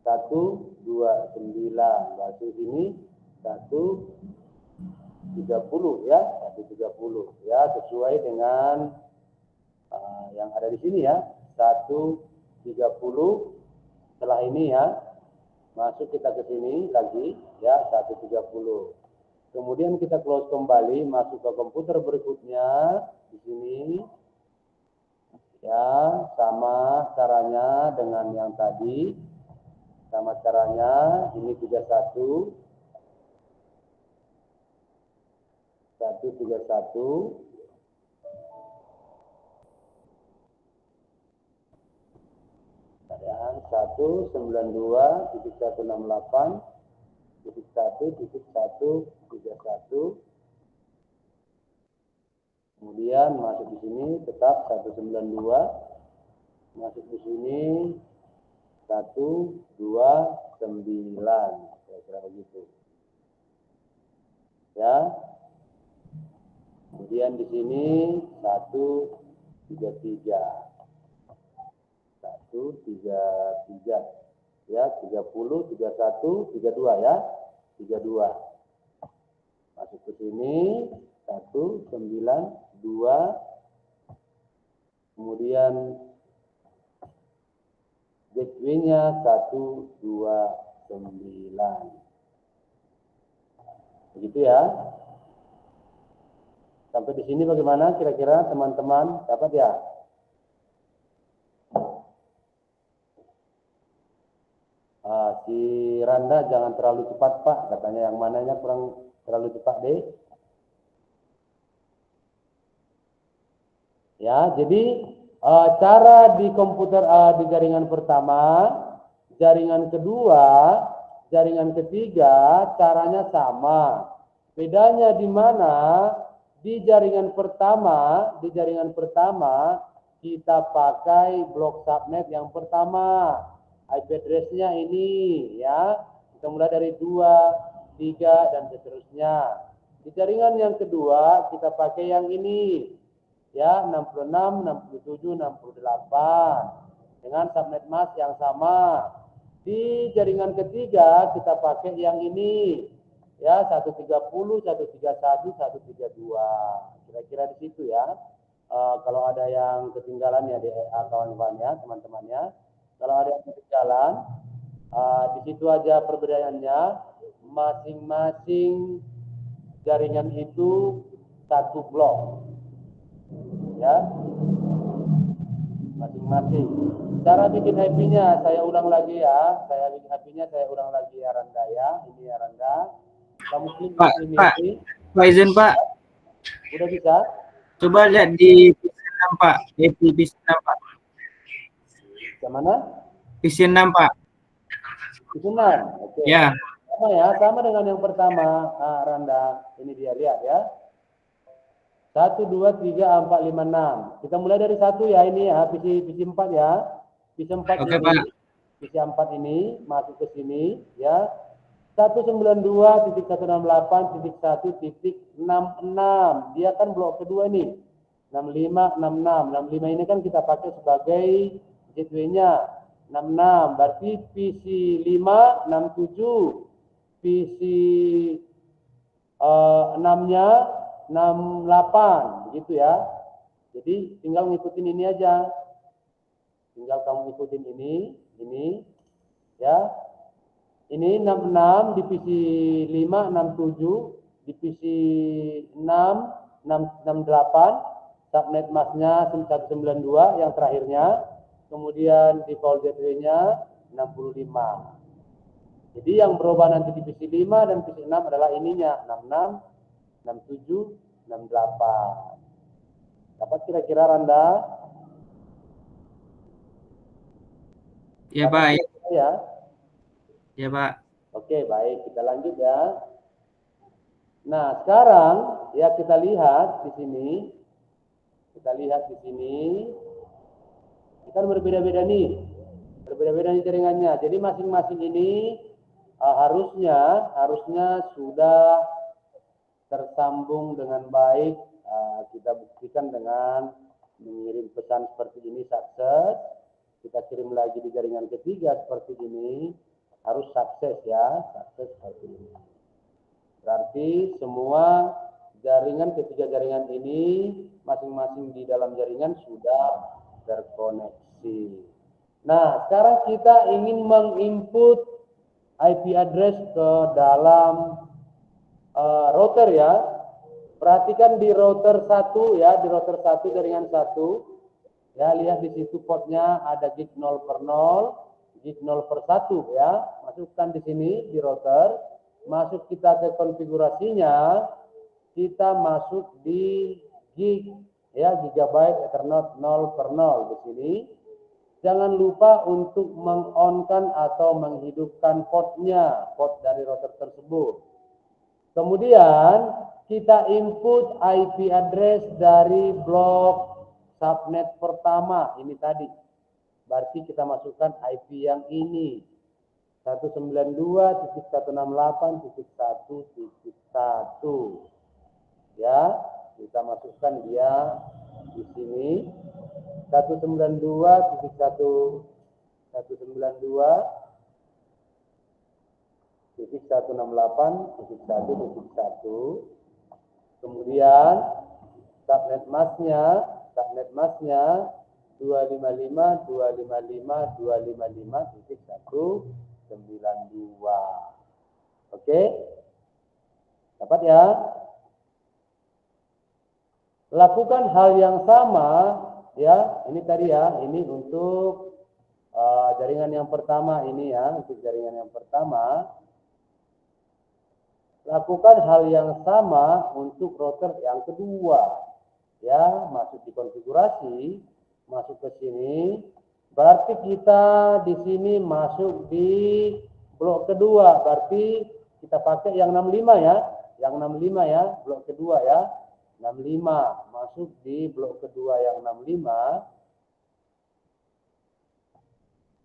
129, berarti ini 130 ya, 130 ya, sesuai dengan yang ada di sini ya, 130. Setelah ini ya, masuk kita ke sini lagi ya, 130. Kemudian kita close kembali, masuk ke komputer berikutnya di sini. Ya, sama caranya dengan yang tadi. Sama caranya, ini 31. 131. Ya, 192.168.1.131. Kemudian masuk di sini tetap 192. Masuk di sini 129. Kira-kira begitu. Ya. Kemudian di sini 133. 133 ya, 30, 31, 32 ya, 32. Masuk ke sini 192, kemudian gateway-nya 129. Begitu ya. Sampai di sini bagaimana kira-kira teman-teman? Dapat ya? Si Randa jangan terlalu cepat Pak, katanya yang mananya kurang terlalu cepat deh. Ya, jadi cara di komputer di jaringan pertama, jaringan kedua, jaringan ketiga caranya sama. Bedanya di mana? Di jaringan pertama, kita pakai blok subnet yang pertama. IP address-nya ini ya. Kita mulai dari 2, 3 dan seterusnya. Di jaringan yang kedua kita pakai yang ini. Ya, 66, 67, 68 dengan subnet mask yang sama. Di jaringan ketiga kita pakai yang ini. Ya, 130, 131, 132. Kira-kira di situ ya. Kalau ada yang ketinggalan ya di kawan-kawannya, teman-temannya. Kalau ada yang ketinggalan, di situ aja perbedaannya. Masing-masing jaringan itu satu blok. Ya, masing-masing. Cara bikin IP-nya saya ulang lagi ya. Saya bikin IP-nya saya ulang lagi ya Randa ya. Ini ya Randa. Kamu klik ini. Pak izin Pak. Udah bisa? Coba lihat di PC6 Pak. PC6 Pak. Yang mana? PC6 Pak. PC6. Oke. Ya. Sama ya, sama dengan yang pertama, Randa. Ini dia, lihat ya. 1, 2, 3, 4, 5, 6. Kita mulai dari 1 ya, ini ya, PC4 ya. PC4 Oke, ini, Pak. PC4 ini masuk ke sini ya. 192.168.1.66. Dia kan blok kedua nih. 6566. 65 ini kan kita pakai sebagai gateway-nya. 66 berarti PC 5 67. PC 6-nya 68 begitu ya. Jadi tinggal ngikutin ini aja. Tinggal kamu ikutin ini ya. Ini 66, divisi 5, 67, divisi 6, 668, subnet masnya 192 yang terakhirnya, kemudian default gateway-nya 65. Jadi yang berubah nanti divisi 5 dan divisi 6 adalah ininya, 66, 67, 68. Dapat kira-kira Randa? Ya, Pak. Ya. Ya, Pak. Oke, baik. Kita lanjut ya. Nah, sekarang ya kita lihat di sini. Kita lihat di sini. Ini kan berbeda-beda nih. Berbeda-beda nih jaringannya. Jadi masing-masing ini harusnya sudah tersambung dengan baik. Kita buktikan dengan mengirim pesan seperti ini sukses. Kita kirim lagi di jaringan ketiga seperti ini. Harus sukses ya, sukses seperti ini. Berarti semua jaringan, ketiga jaringan ini masing-masing di dalam jaringan sudah terkoneksi. Nah, sekarang kita ingin menginput IP address ke dalam router ya. Perhatikan di router 1 ya, di router 1 jaringan 1. Ya, lihat di situ portnya ada gig 0/0. Gig 0/1 ya, masukkan di sini di router, masuk kita ke konfigurasinya, kita masuk di gig ya, gigabyte Ethernet 0/0 di sini. Jangan lupa untuk meng-on-kan atau menghidupkan portnya, port dari router tersebut. Kemudian kita input IP address dari blok subnet pertama ini tadi. Berarti kita masukkan IP yang ini 192.168.1.1 ya, kita masukkan dia di sini 192.168.1.1. Kemudian subnet masnya 255.255.255.192. Oke? Dapat ya? Lakukan hal yang sama ya, ini tadi ya, ini untuk jaringan yang pertama ini ya, untuk jaringan yang pertama. Lakukan hal yang sama untuk router yang kedua. Ya, masuk di konfigurasi, masuk ke sini. Berarti kita di sini masuk di blok kedua. Berarti kita pakai yang 65 ya. Yang 65 ya, blok kedua ya. 65 masuk di blok kedua yang 65.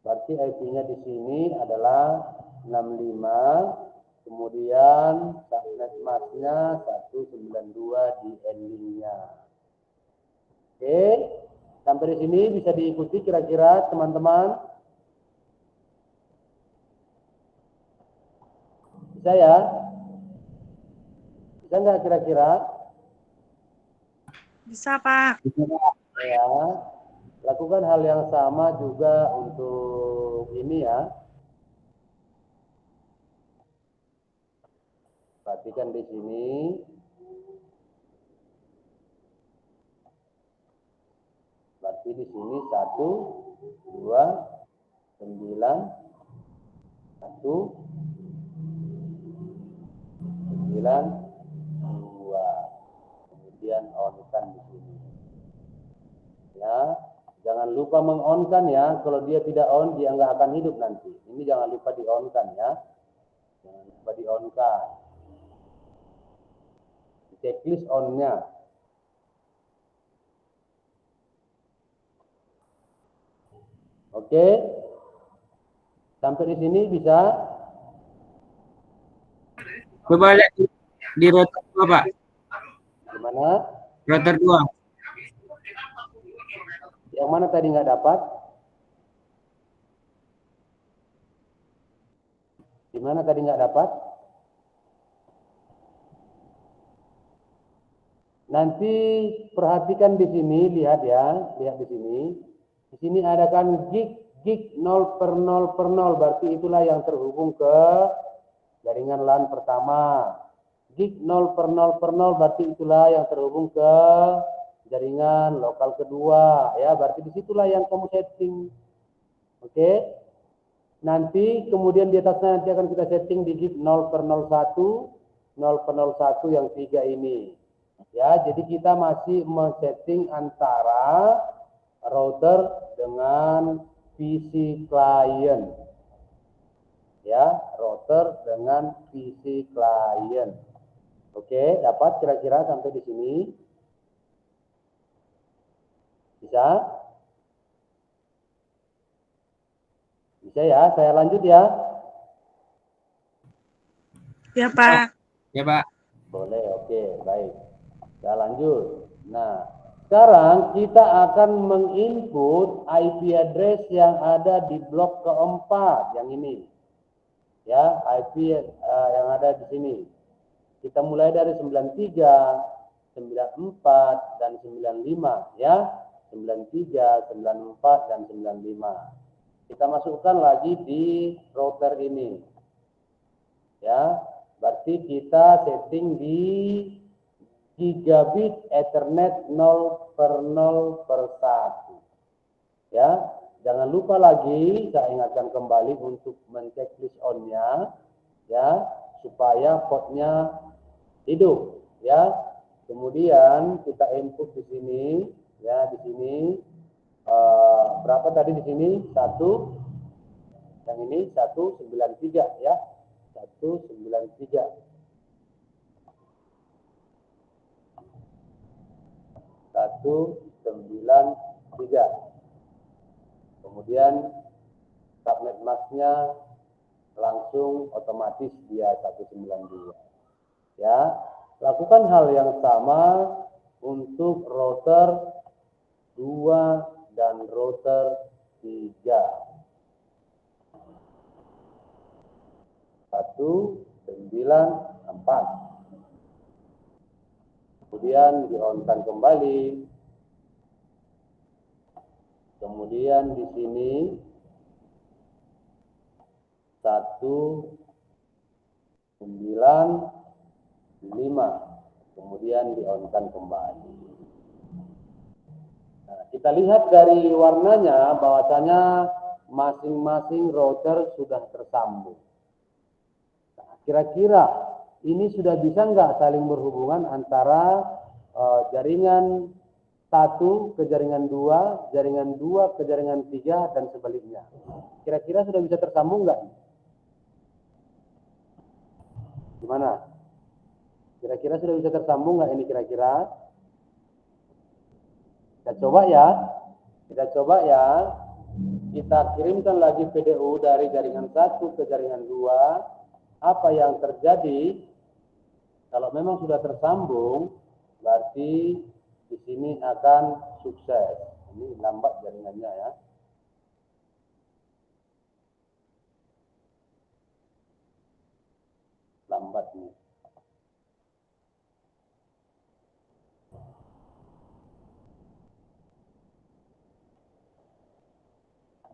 Berarti IP-nya di sini adalah 65. Kemudian subnet masnya 192 di endingnya. Oke, sampai di sini bisa diikuti kira-kira teman-teman. Bisa ya? Bisa nggak kira-kira? Bisa, Pak. Ya, lakukan hal yang sama juga untuk ini ya. Perhatikan di sini. Berarti di sini 1, 2, 9, 1, 9, 2. Kemudian on-kan di sini. Ya, jangan lupa meng-on-kan ya. Kalau dia tidak on, dia nggak akan hidup nanti. Ini jangan lupa di-on-kan ya. Jangan lupa di-on-kan. Checklist on-nya. Oke. Sampai di sini bisa? Coba lihat di router 2, Pak. Gimana? Router 2. Yang mana tadi nggak dapat? Di mana tadi nggak dapat? Nanti perhatikan di sini, lihat ya, lihat di sini. Di sini ada kan gig 0 per 0 per 0, berarti itulah yang terhubung ke jaringan LAN pertama. Gig 0 per 0 per 0, berarti itulah yang terhubung ke jaringan lokal kedua, ya, berarti disitulah yang kamu setting. Oke. Nanti kemudian di atasnya nanti akan kita setting di gig 0 per 01, 0 per 01 yang 3 ini. Ya, jadi kita masih men-setting antara router dengan PC client. Ya, router dengan PC client. Oke, dapat kira-kira sampai di sini? Bisa? Bisa ya, saya lanjut ya. Ya, Pak. Ya, Pak. Boleh, oke, baik. Saya lanjut. Nah, sekarang kita akan menginput IP address yang ada di blok keempat, yang ini. Ya, IP yang ada di sini. Kita mulai dari 93, 94, dan 95, ya. 93, 94, dan 95. Kita masukkan lagi di router ini. Ya, berarti kita setting di gigabit Ethernet 0 per 0 per 1. Ya, jangan lupa lagi, saya ingatkan kembali untuk men-checklist on-nya, ya, supaya portnya hidup, ya. Kemudian kita input di sini, ya, di sini berapa tadi di sini? 1, yang ini 193, ya, 193. 193. Kemudian subnet masknya langsung otomatis dia 192. Ya, lakukan hal yang sama untuk router 2 dan router 3. 194. Kemudian di-on-kan kembali. Kemudian di sini 195. Kemudian di-on-kan kembali. Nah, kita lihat dari warnanya bahwasanya masing-masing router sudah tersambung. Nah, kira-kira ini sudah bisa nggak saling berhubungan antara jaringan 1 ke jaringan 2, jaringan 2 ke jaringan 3, dan sebaliknya. Kira-kira sudah bisa tersambung nggak? Gimana? Kira-kira sudah bisa tersambung nggak ini kira-kira? Kita coba ya. Kita coba ya. Kita kirimkan lagi PDU dari jaringan 1 ke jaringan 2. Apa yang terjadi? Kalau memang sudah tersambung, berarti di sini akan sukses. Ini lambat jaringannya ya. Lambat nih.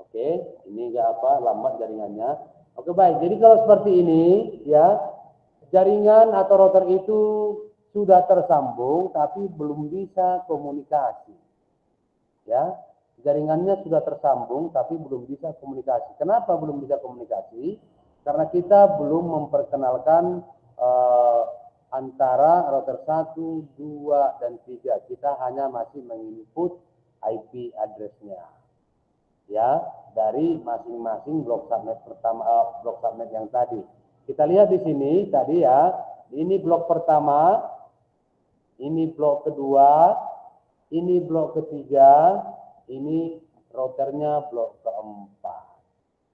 Oke, ini enggak apa, lambat jaringannya. Oke, baik. Jadi kalau seperti ini ya, jaringan atau router itu sudah tersambung tapi belum bisa komunikasi. Ya, jaringannya sudah tersambung tapi belum bisa komunikasi. Kenapa belum bisa komunikasi? Karena kita belum memperkenalkan antara router 1, 2, dan 3. Kita hanya masih menginput IP address-nya. Ya, dari masing-masing blok subnet pertama, blok subnet yang tadi. Kita lihat di sini tadi ya, ini blok pertama, ini blok kedua, ini blok ketiga, ini routernya blok keempat.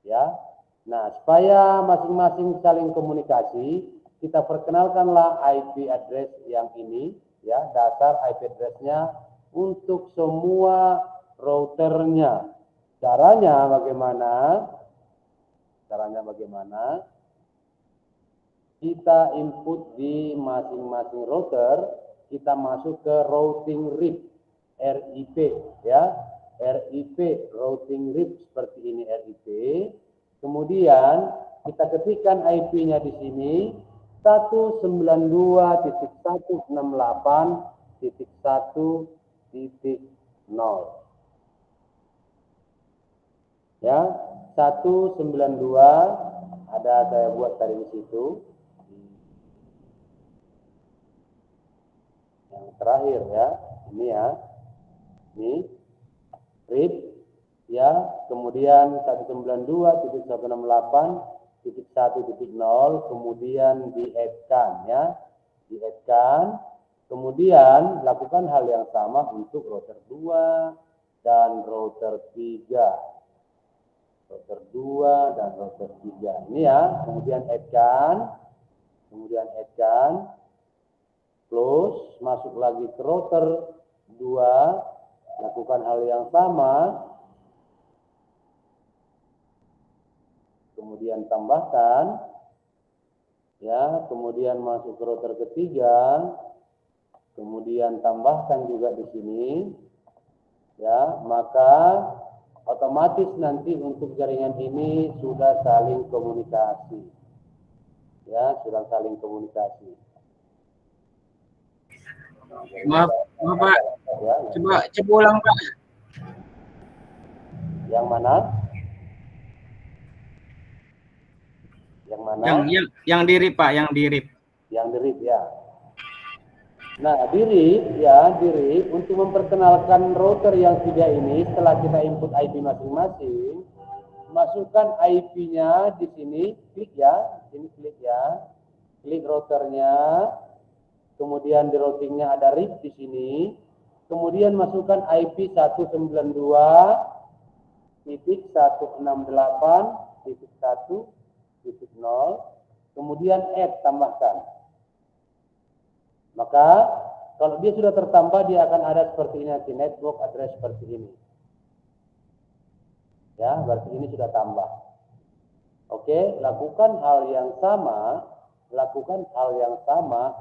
Ya, nah supaya masing-masing saling komunikasi, kita perkenalkanlah IP address yang ini, ya, dasar IP address-nya untuk semua routernya. Caranya bagaimana? Kita input di masing-masing router, kita masuk ke routing RIP, RIP, ya, RIP, routing RIP seperti ini RIP. Kemudian kita ketikkan IP-nya di sini 192.168.1.0. Ya, 192 ada saya buat tadi di situ. Yang terakhir ya, ini ya. Ini RIP ya, kemudian 192.168.1.0 kemudian di-add-kan ya. Di-add-kan. Kemudian lakukan hal yang sama untuk router 2 dan router 3. Router 2 dan router 3. Ini ya, kemudian add-kan, close, masuk lagi ke router 2, lakukan hal yang sama, kemudian tambahkan, ya, kemudian masuk ke router ketiga, kemudian tambahkan juga di sini, ya, maka otomatis nanti untuk jaringan ini sudah saling komunikasi. Ya, sudah saling komunikasi. Maaf Pak. Ya, Coba ulang Pak. yang mana? Yang mana? Yang di RIP Pak, yang di RIP. Yang di RIP ya. Nah, di RIP untuk memperkenalkan router yang tiga ini setelah kita input IP masing-masing, masukkan IP-nya di sini, klik ya, sini klik ya, klik routernya, kemudian di routingnya ada RIP di sini, kemudian masukkan IP 192.168.1.0, kemudian add, tambahkan. Maka kalau dia sudah tertambah, dia akan ada seperti ini nanti, network address seperti ini. Ya, berarti ini sudah tambah. Oke, lakukan hal yang sama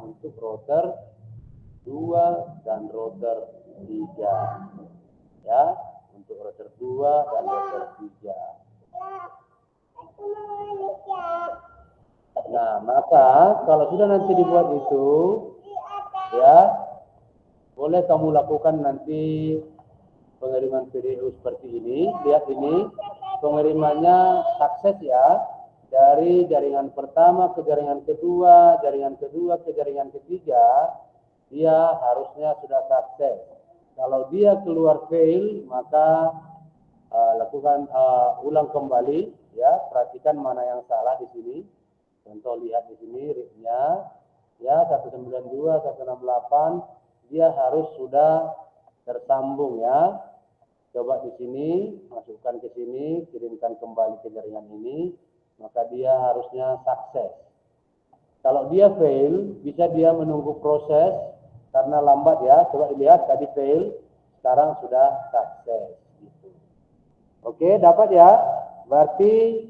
untuk router 2 dan router 3. Ya, untuk router 2 dan router 3. Nah, maka kalau sudah nanti dibuat itu, ya, boleh kamu lakukan nanti pengiriman PDU seperti ini. Lihat ini, pengirimannya sukses ya, dari jaringan pertama ke jaringan kedua, jaringan kedua ke jaringan ketiga, dia harusnya sudah sukses. Kalau dia keluar fail, maka lakukan ulang kembali, ya, perhatikan mana yang salah di sini. Contoh lihat di sini RIP-nya. Ya, 192, 168, dia harus sudah tersambung ya. Coba di sini, masukkan ke sini, kirimkan kembali ke jaringan ini, maka dia harusnya sukses. Kalau dia fail, bisa dia menunggu proses karena lambat ya. Coba dilihat tadi fail, sekarang sudah sukses. Gitu. Oke, dapat ya. Berarti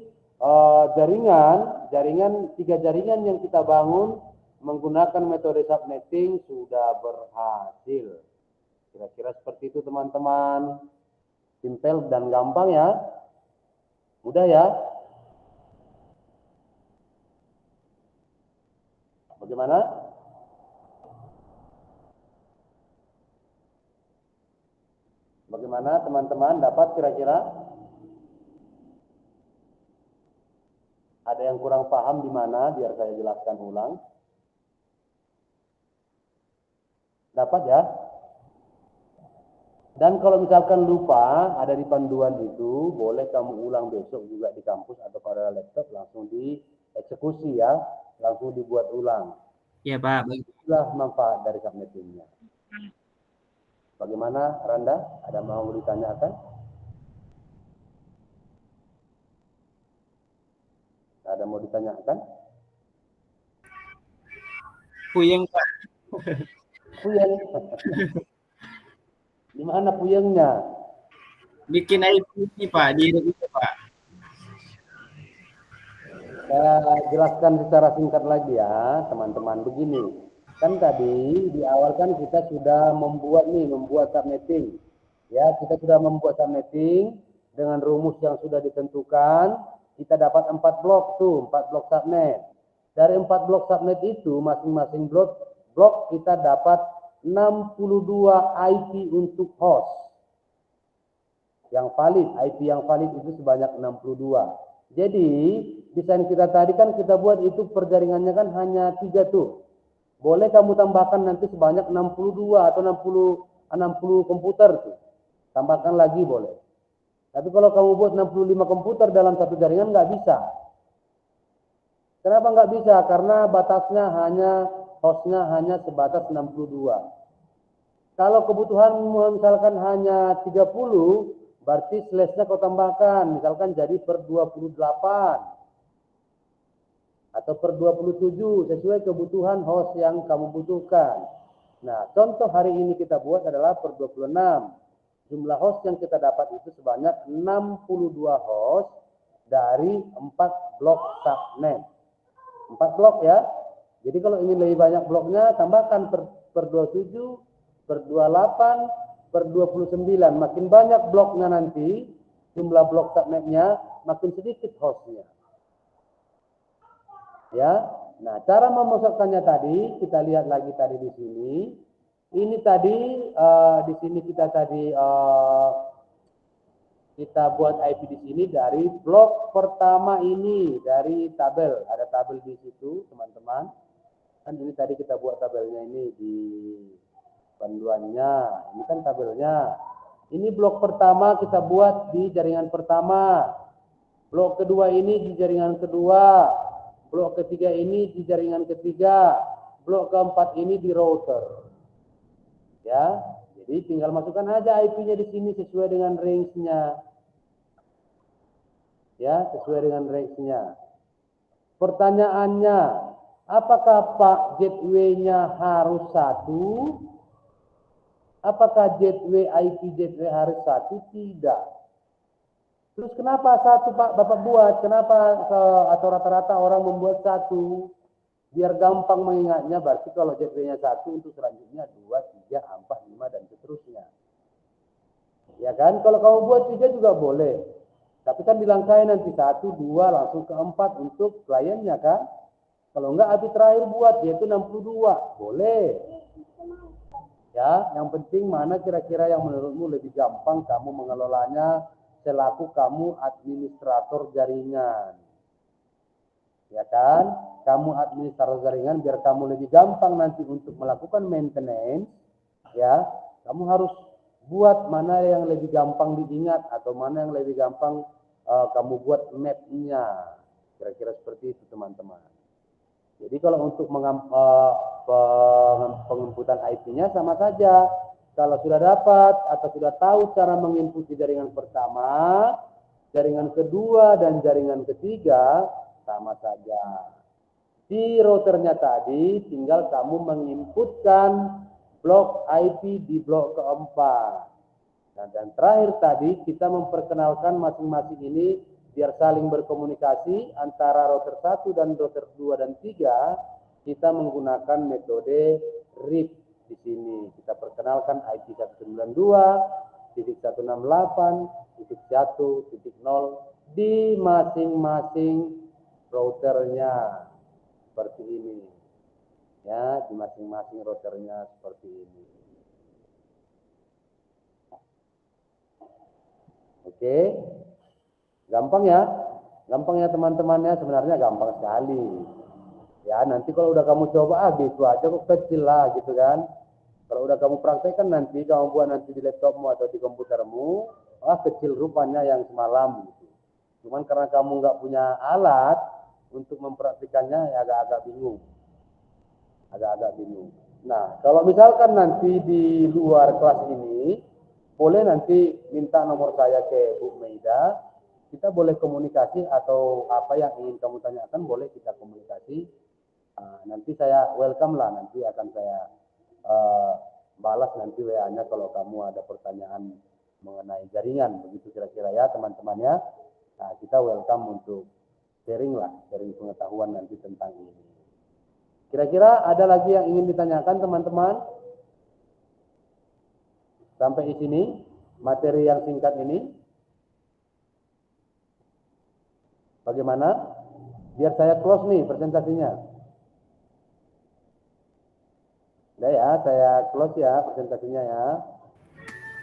tiga jaringan yang kita bangun menggunakan metode subnetting sudah berhasil. Kira-kira seperti itu teman-teman. Simpel dan gampang ya. Mudah ya. Bagaimana? Bagaimana teman-teman, dapat kira-kira? Ada yang kurang paham di mana? Biar saya jelaskan ulang. Dapat ya? Dan kalau misalkan lupa, ada di panduan itu, boleh kamu ulang besok juga di kampus atau pada laptop, langsung dieksekusi ya, langsung dibuat ulang. Iya Pak. Itulah manfaat dari subnettingnya. Bagaimana Randa? Ada mau ditanyakan? Ada mau ditanyakan? Puyeng Pak. Puyeng. Di mana puyengnya? Bikin IP ini Pak, di itu Pak. Saya jelaskan secara singkat lagi ya, teman-teman. Begini, kan tadi di awal kan kita sudah membuat subnetting. Ya, kita sudah membuat subnetting dengan rumus yang sudah ditentukan. Kita dapat 4 blok tuh, 4 blok subnet. Dari 4 blok subnet itu, masing-masing blok kita dapat 62 IP untuk host. Yang valid, IP yang valid itu sebanyak 62. Jadi, desain kita tadi kan kita buat itu perjaringannya kan hanya 3 tuh. Boleh kamu tambahkan nanti sebanyak 62 atau 60 komputer tuh. Tambahkan lagi boleh. Tapi kalau kamu buat 65 komputer dalam satu jaringan nggak bisa. Kenapa nggak bisa? Karena batasnya hostnya hanya sebatas 62. Kalau kebutuhan misalkan hanya 30, berarti slash-nya kau tambahkan, misalkan jadi per 28 atau per 27 sesuai kebutuhan host yang kamu butuhkan. Nah, contoh hari ini kita buat adalah per 26. Jumlah host yang kita dapat itu sebanyak 62 host dari 4 blok subnet. 4 blok ya. Jadi kalau ingin lebih banyak bloknya, tambahkan per 27, per 28, per 29. Makin banyak bloknya nanti, jumlah blok subnetnya, makin sedikit hostnya. Ya, nah cara memasukkannya tadi, kita lihat lagi tadi di sini. Ini tadi, di sini kita tadi, kita buat IP di sini dari blok pertama ini, dari tabel. Ada tabel di situ, teman-teman. Kan ini tadi kita buat tabelnya ini di panduannya. Ini kan tabelnya. Ini blok pertama kita buat di jaringan pertama. Blok kedua ini di jaringan kedua. Blok ketiga ini di jaringan ketiga. Blok keempat ini di router. Ya, jadi tinggal masukkan aja IP-nya di sini sesuai dengan range-nya. Ya, sesuai dengan range-nya. Pertanyaannya, apakah Pak gateway-nya harus 1? Apakah gateway IP gateway harus 1? Tidak. Terus kenapa 1 Pak Bapak buat? Kenapa atau rata-rata orang membuat 1? Biar gampang mengingatnya, berarti kalau gateway-nya 1 untuk selanjutnya 2, 3, 4, 5 dan seterusnya. Ya kan? Kalau kamu buat 3 juga boleh. Tapi kan bilang saya nanti 1, 2 langsung ke 4 untuk kliennya kan? Kalau enggak API terakhir buat yaitu 62, boleh. Ya, yang penting mana kira-kira yang menurutmu lebih gampang kamu mengelolanya selaku kamu administrator jaringan. Ya kan? Kamu administrator jaringan biar kamu lebih gampang nanti untuk melakukan maintenance, ya. Kamu harus buat mana yang lebih gampang diingat atau mana yang lebih gampang kamu buat map-nya. Kira-kira seperti itu, teman-teman. Jadi kalau untuk penginputan IP-nya sama saja. Kalau sudah dapat atau sudah tahu cara menginput di jaringan pertama, jaringan kedua dan jaringan ketiga sama saja. Di routernya tadi tinggal kamu menginputkan blok IP di blok keempat. Nah, dan terakhir tadi kita memperkenalkan masing-masing ini biar saling berkomunikasi antara router 1 dan router 2 dan 3, kita menggunakan metode RIP di sini. Kita perkenalkan IP 192.168.1.0 di masing-masing routernya seperti ini. Ya, di masing-masing routernya seperti ini. Oke. Gampang ya? Gampang ya teman-temannya, sebenarnya gampang sekali. Ya, nanti kalau udah kamu coba, gitu aja kok kecil lah gitu kan. Kalau udah kamu praktekkan nanti, kamu buat nanti di laptopmu atau di komputermu, kecil rupanya yang semalam gitu. Cuman karena kamu nggak punya alat untuk mempraktikannya, ya agak-agak bingung. Agak-agak bingung. Nah, kalau misalkan nanti di luar kelas ini, boleh nanti minta nomor saya ke Bu Meida, kita boleh komunikasi atau apa yang ingin kamu tanyakan boleh kita komunikasi. Nanti saya welcome lah, nanti akan saya uh, balas nanti WA-nya kalau kamu ada pertanyaan mengenai jaringan, begitu kira-kira ya teman-teman ya. Nah, kita welcome untuk sharing lah, sharing pengetahuan nanti tentang ini. Kira-kira ada lagi yang ingin ditanyakan teman-teman? Sampai di sini, materi yang singkat ini. Bagaimana? Biar saya close nih presentasinya. Udah ya, saya close ya presentasinya ya.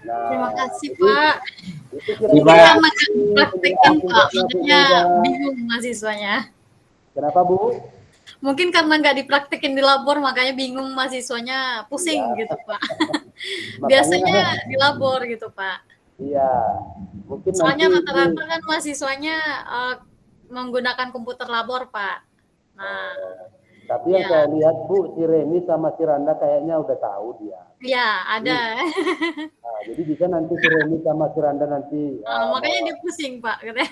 Nah, Terima kasih Pak. Itu Iya. Praktekin Pak, makanya bingung mahasiswanya. Kenapa Bu? Mungkin karena nggak dipraktekin di labor, makanya bingung mahasiswanya, pusing gitu Pak. Biasanya di labor gitu Pak. Iya, mungkin Soalnya nanti rata-rata kan mahasiswanya menggunakan komputer labor Pak. Nah, tapi yang saya lihat Bu, si Reni sama si Randa kayaknya udah tahu dia. iya ada. Nah, jadi bisa nanti si Reni sama si Randa nanti Makanya dia pusing Pak katanya.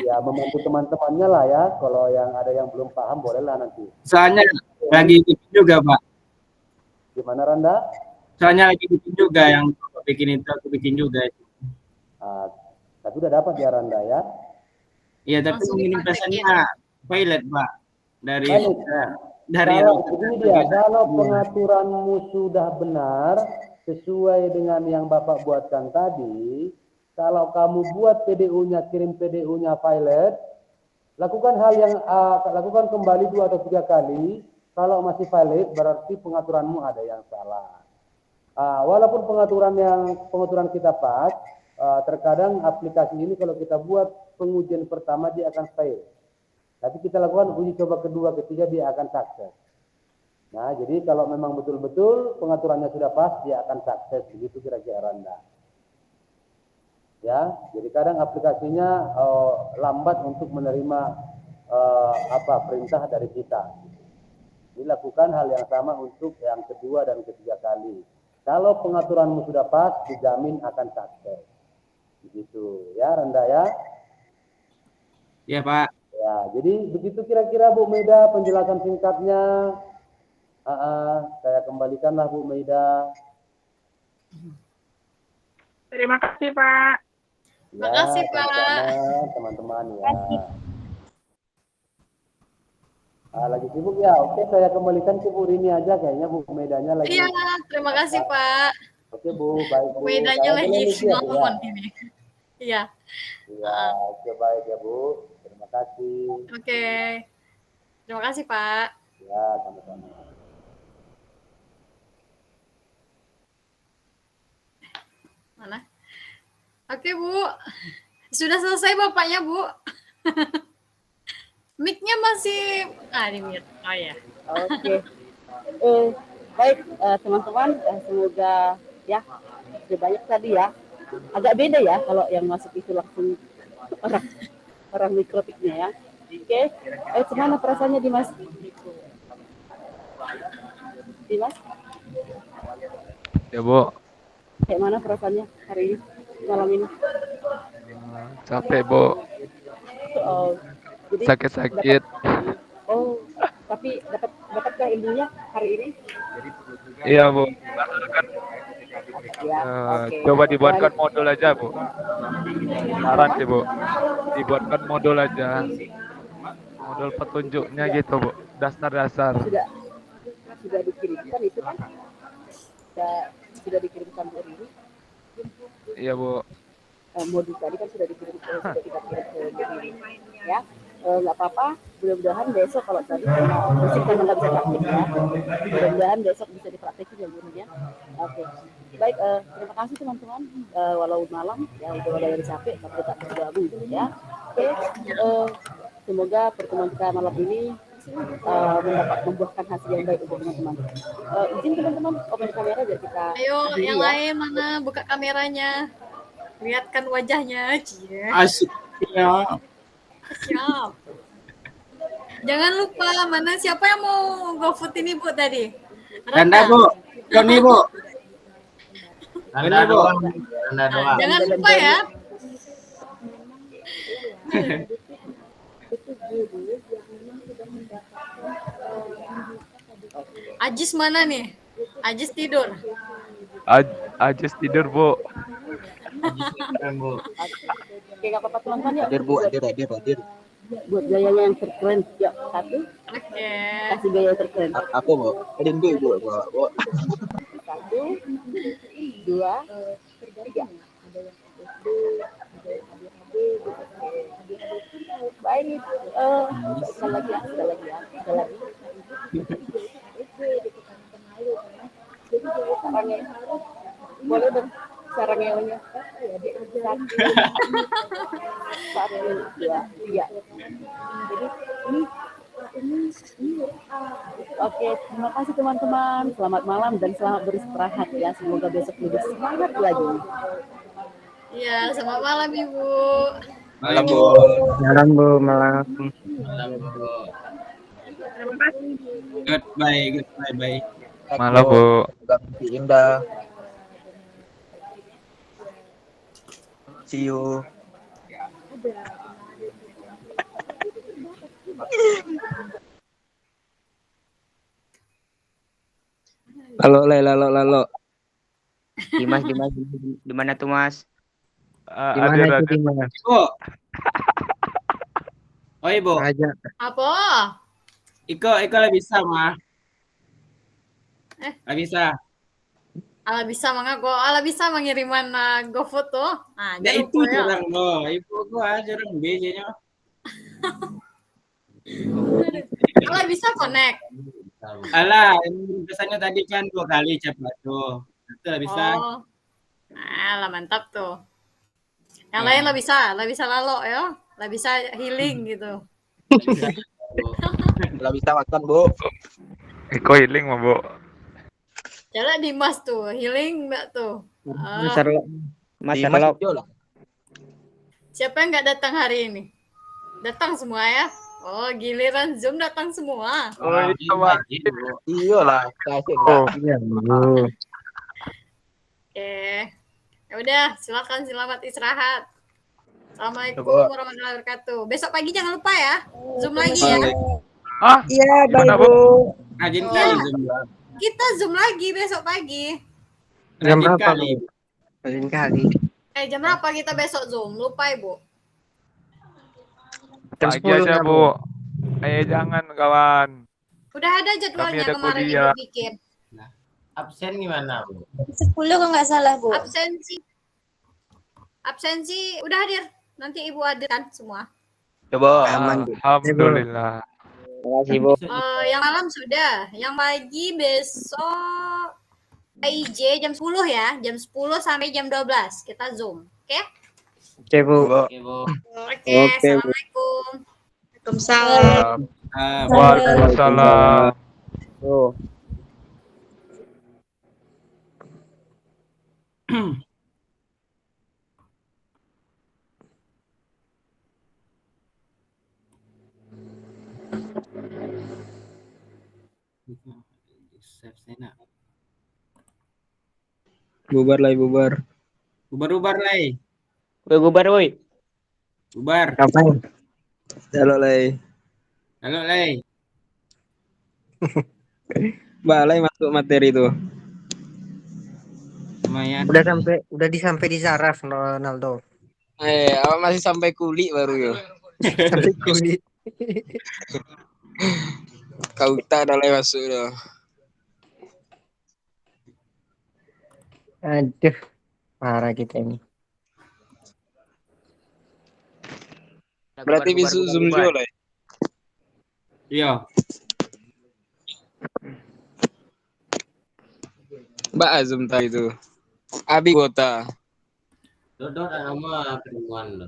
ya membantu teman-temannya lah ya. Kalau yang ada yang belum paham bolehlah nanti. Soalnya lagi bikin juga, Pak. Gimana Randa? Soalnya lagi bikin juga yang aku bikin itu, aku bikin juga. Tapi udah dapat ya Randa ya? Iya, tapi Langsung mengirim dipraktekin. pesannya pilot, Pak. Dari Kalau pengaturanmu sudah benar sesuai dengan yang Bapak buatkan tadi, kalau kamu buat PDU-nya, kirim PDU-nya pilot, lakukan hal yang lakukan kembali 2 atau 3 kali. Kalau masih valid berarti pengaturanmu ada yang salah. Walaupun pengaturan kita pas, terkadang aplikasi ini kalau kita buat pengujian pertama dia akan fail. Tapi kita lakukan uji coba kedua, ketiga dia akan sukses. Nah, jadi kalau memang betul-betul pengaturannya sudah pas, dia akan sukses. Begitu kira-kira Randa. Ya, jadi kadang aplikasinya lambat untuk menerima perintah dari kita. Dilakukan hal yang sama untuk yang kedua dan ketiga kali. Kalau pengaturanmu sudah pas, dijamin akan sukses. Begitu ya, Randa ya. Iya, Pak. Ya, jadi begitu kira-kira Bu Maida penjelasan singkatnya. Saya kembalikanlah Bu Maida. Terima kasih Pak. Ya, Makasih, Pak. sama-sama, teman-teman ya. Lagi sibuk ya? Oke, saya kembalikan ke Bu Rini aja kayaknya Bu Maidanya lagi. Iya, terima kasih Pak. Oke Bu, baik Bu. Bedanya Saya lagi boleh lihat, nonton ini. Iya. Ya, oke baik ya Bu. Terima kasih. Oke. Terima kasih Pak. Ya, sama-sama. Mana? Oke Bu. Sudah selesai Bapaknya Bu. Mic-nya masih di mute. Oh ya. Oke. Baik teman-teman, semoga ya sudah banyak tadi ya. Agak beda ya kalau yang masuk itu langsung orang mikrotiknya ya. Oke. Gimana perasaannya Dimas? Dimas? Ya Bu, Kayak mana perasaannya hari ini, malam ini? capek Bu, Jadi sakit-sakit. Tapi dapatkah ilmunya hari ini? Iya Bu, Ya, coba dibuatkan modul aja Bu. Saran sih Bu, dibuatkan modul aja. Modul petunjuknya gitu Bu, dasar-dasar. Sudah dikirimkan itu kan? Sudah dikirimkan Bu Rini? Iya Bu. Modul tadi kan sudah dikirimkan, sudah kita kirim ke Bu Rini. Ya, nggak apa-apa. Mudah-mudahan besok kalau tadi musik kan nggak bisa praktik ya. Mudah-mudahan besok bisa dipraktekin ya Bu Rini ya. Oke. Baik, terima kasih teman-teman. Walau malam ya udah ada yang capek tapi tetap bergabung ya. Oke. Semoga pertemuan kita malam ini membuahkan hasil yang baik untuk teman-teman. Izin teman-teman open kamera biar kita. Ayo yang lain mana buka kameranya. Lihatkan wajahnya. Cie. Asik. Ya. Siap. Jangan lupa mana siapa yang mau GoFood ini Bu tadi? Randa Bu. Doni Bu. Randa doang. Randa doang. Jangan lupa ya. Itu guru yang memang sudah mendapatkan Ajis mana nih? Ajis tidur. Ajis tidur, Bu. Oke, nggak apa-apa teman-teman ya. Hadir Bu, hadir. Buat gayanya yang terkeren. Ya, satu. Oke. Kasih gaya yang terkeren. Aku Bu, hadir Bu, Bu. Satu, dua, tiga. Baik. Sekali lagi ya. Sekali lagi. Sarangnya. Boleh dong. Sarangnya. Satu, dua, tiga. Jadi ini oke, terima kasih teman-teman. Selamat malam dan selamat beristirahat ya. Semoga besok lebih semangat lagi. Iya, selamat malam Ibu. Malam, Bu. Malam Bu, malam. Malam, Bu. Terima kasih. Goodbye, bye. Malam, Bu. Mimpi indah. See you. Lalo. Dimas, di mana tuh Mas? Di mana itu Hadir. Dimas? Ibu. Oh, Ibu. Aja. Apa? Iko lah bisa, mah. Lah bisa. Ala bisa mengaku, ala bisa mengiriman GoFood tuh. Nah, Ya jangan itu lupa ya. jarang loh. Ibu gua jarang biasanya. Ala bisa connect. Alah, ini biasanya tadi kan 2 kali cepat tuh. Itu lah bisa. Oh. Nah, lah mantap tuh. Yang lain lah bisa lalo ya. Lah bisa healing gitu. Lah bisa makan Bu. Iko healing mah, Bu. Jalan Dimas tuh, healing mbak tuh. Mas Dimas Sherlock. hijau lah. Siapa yang nggak datang hari ini? Datang semua ya? Oh, giliran Zoom datang semua. Oh, iya, Pak. Iyalah, kasih Oh, Iya Bu. Oke. Ya udah, silakan selamat istirahat. Assalamualaikum Coba. warahmatullahi wabarakatuh. Besok pagi jangan lupa ya. Zoom lagi ya. Ah, Iya, gimana, baik Bu? Bu. Rajin Oh. kali Zoom. Kita Zoom lagi besok pagi. Jam Rajin berapa kali. Bu? Lain kali. Jam berapa kita besok Zoom? Lupa Ibu. Jam Pagi 10 aja, lah, Bu. Jangan, kawan. Udah ada jadwalnya ada kemarin kuliah. Ibu bikin. Absen gimana, Bu? 10 kalau nggak salah, Bu. Absensi udah hadir. Nanti Ibu hadirkan semua. Coba. Aman Bu. Alhamdulillah. Terima kasih Bu. Yang malam sudah, yang pagi besok PIJ jam 10 ya, jam 10 sampai jam 12 kita Zoom, oke? Oke Bu. Oke, Bu. Oke, Oke, Bu. Assalamualaikum. Waalaikumsalam. Waalaikumsalam. Bu. Bubar lah, bubar. Bubar lay. Bubar woi. Bubar. Ngapain? Halo Lay. Halo, lay. Mbak Lay masuk materi tuh. Lumayan. Udah sampai di saraf Ronaldo. Awak masih sampai kulit baru yo. Sampai kulit. Kau tak ada Lay masuk dah. Aduh, parah kita ini. Berarti bisa zoom juga lah. Iya. Mbak Azum tadi itu. Abi kota. Dodot nama perempuan lo.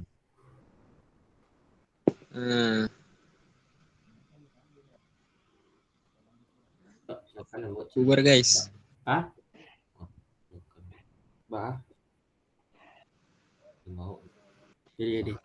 Bubar guys. Hah? Bah. Mau. Jadi.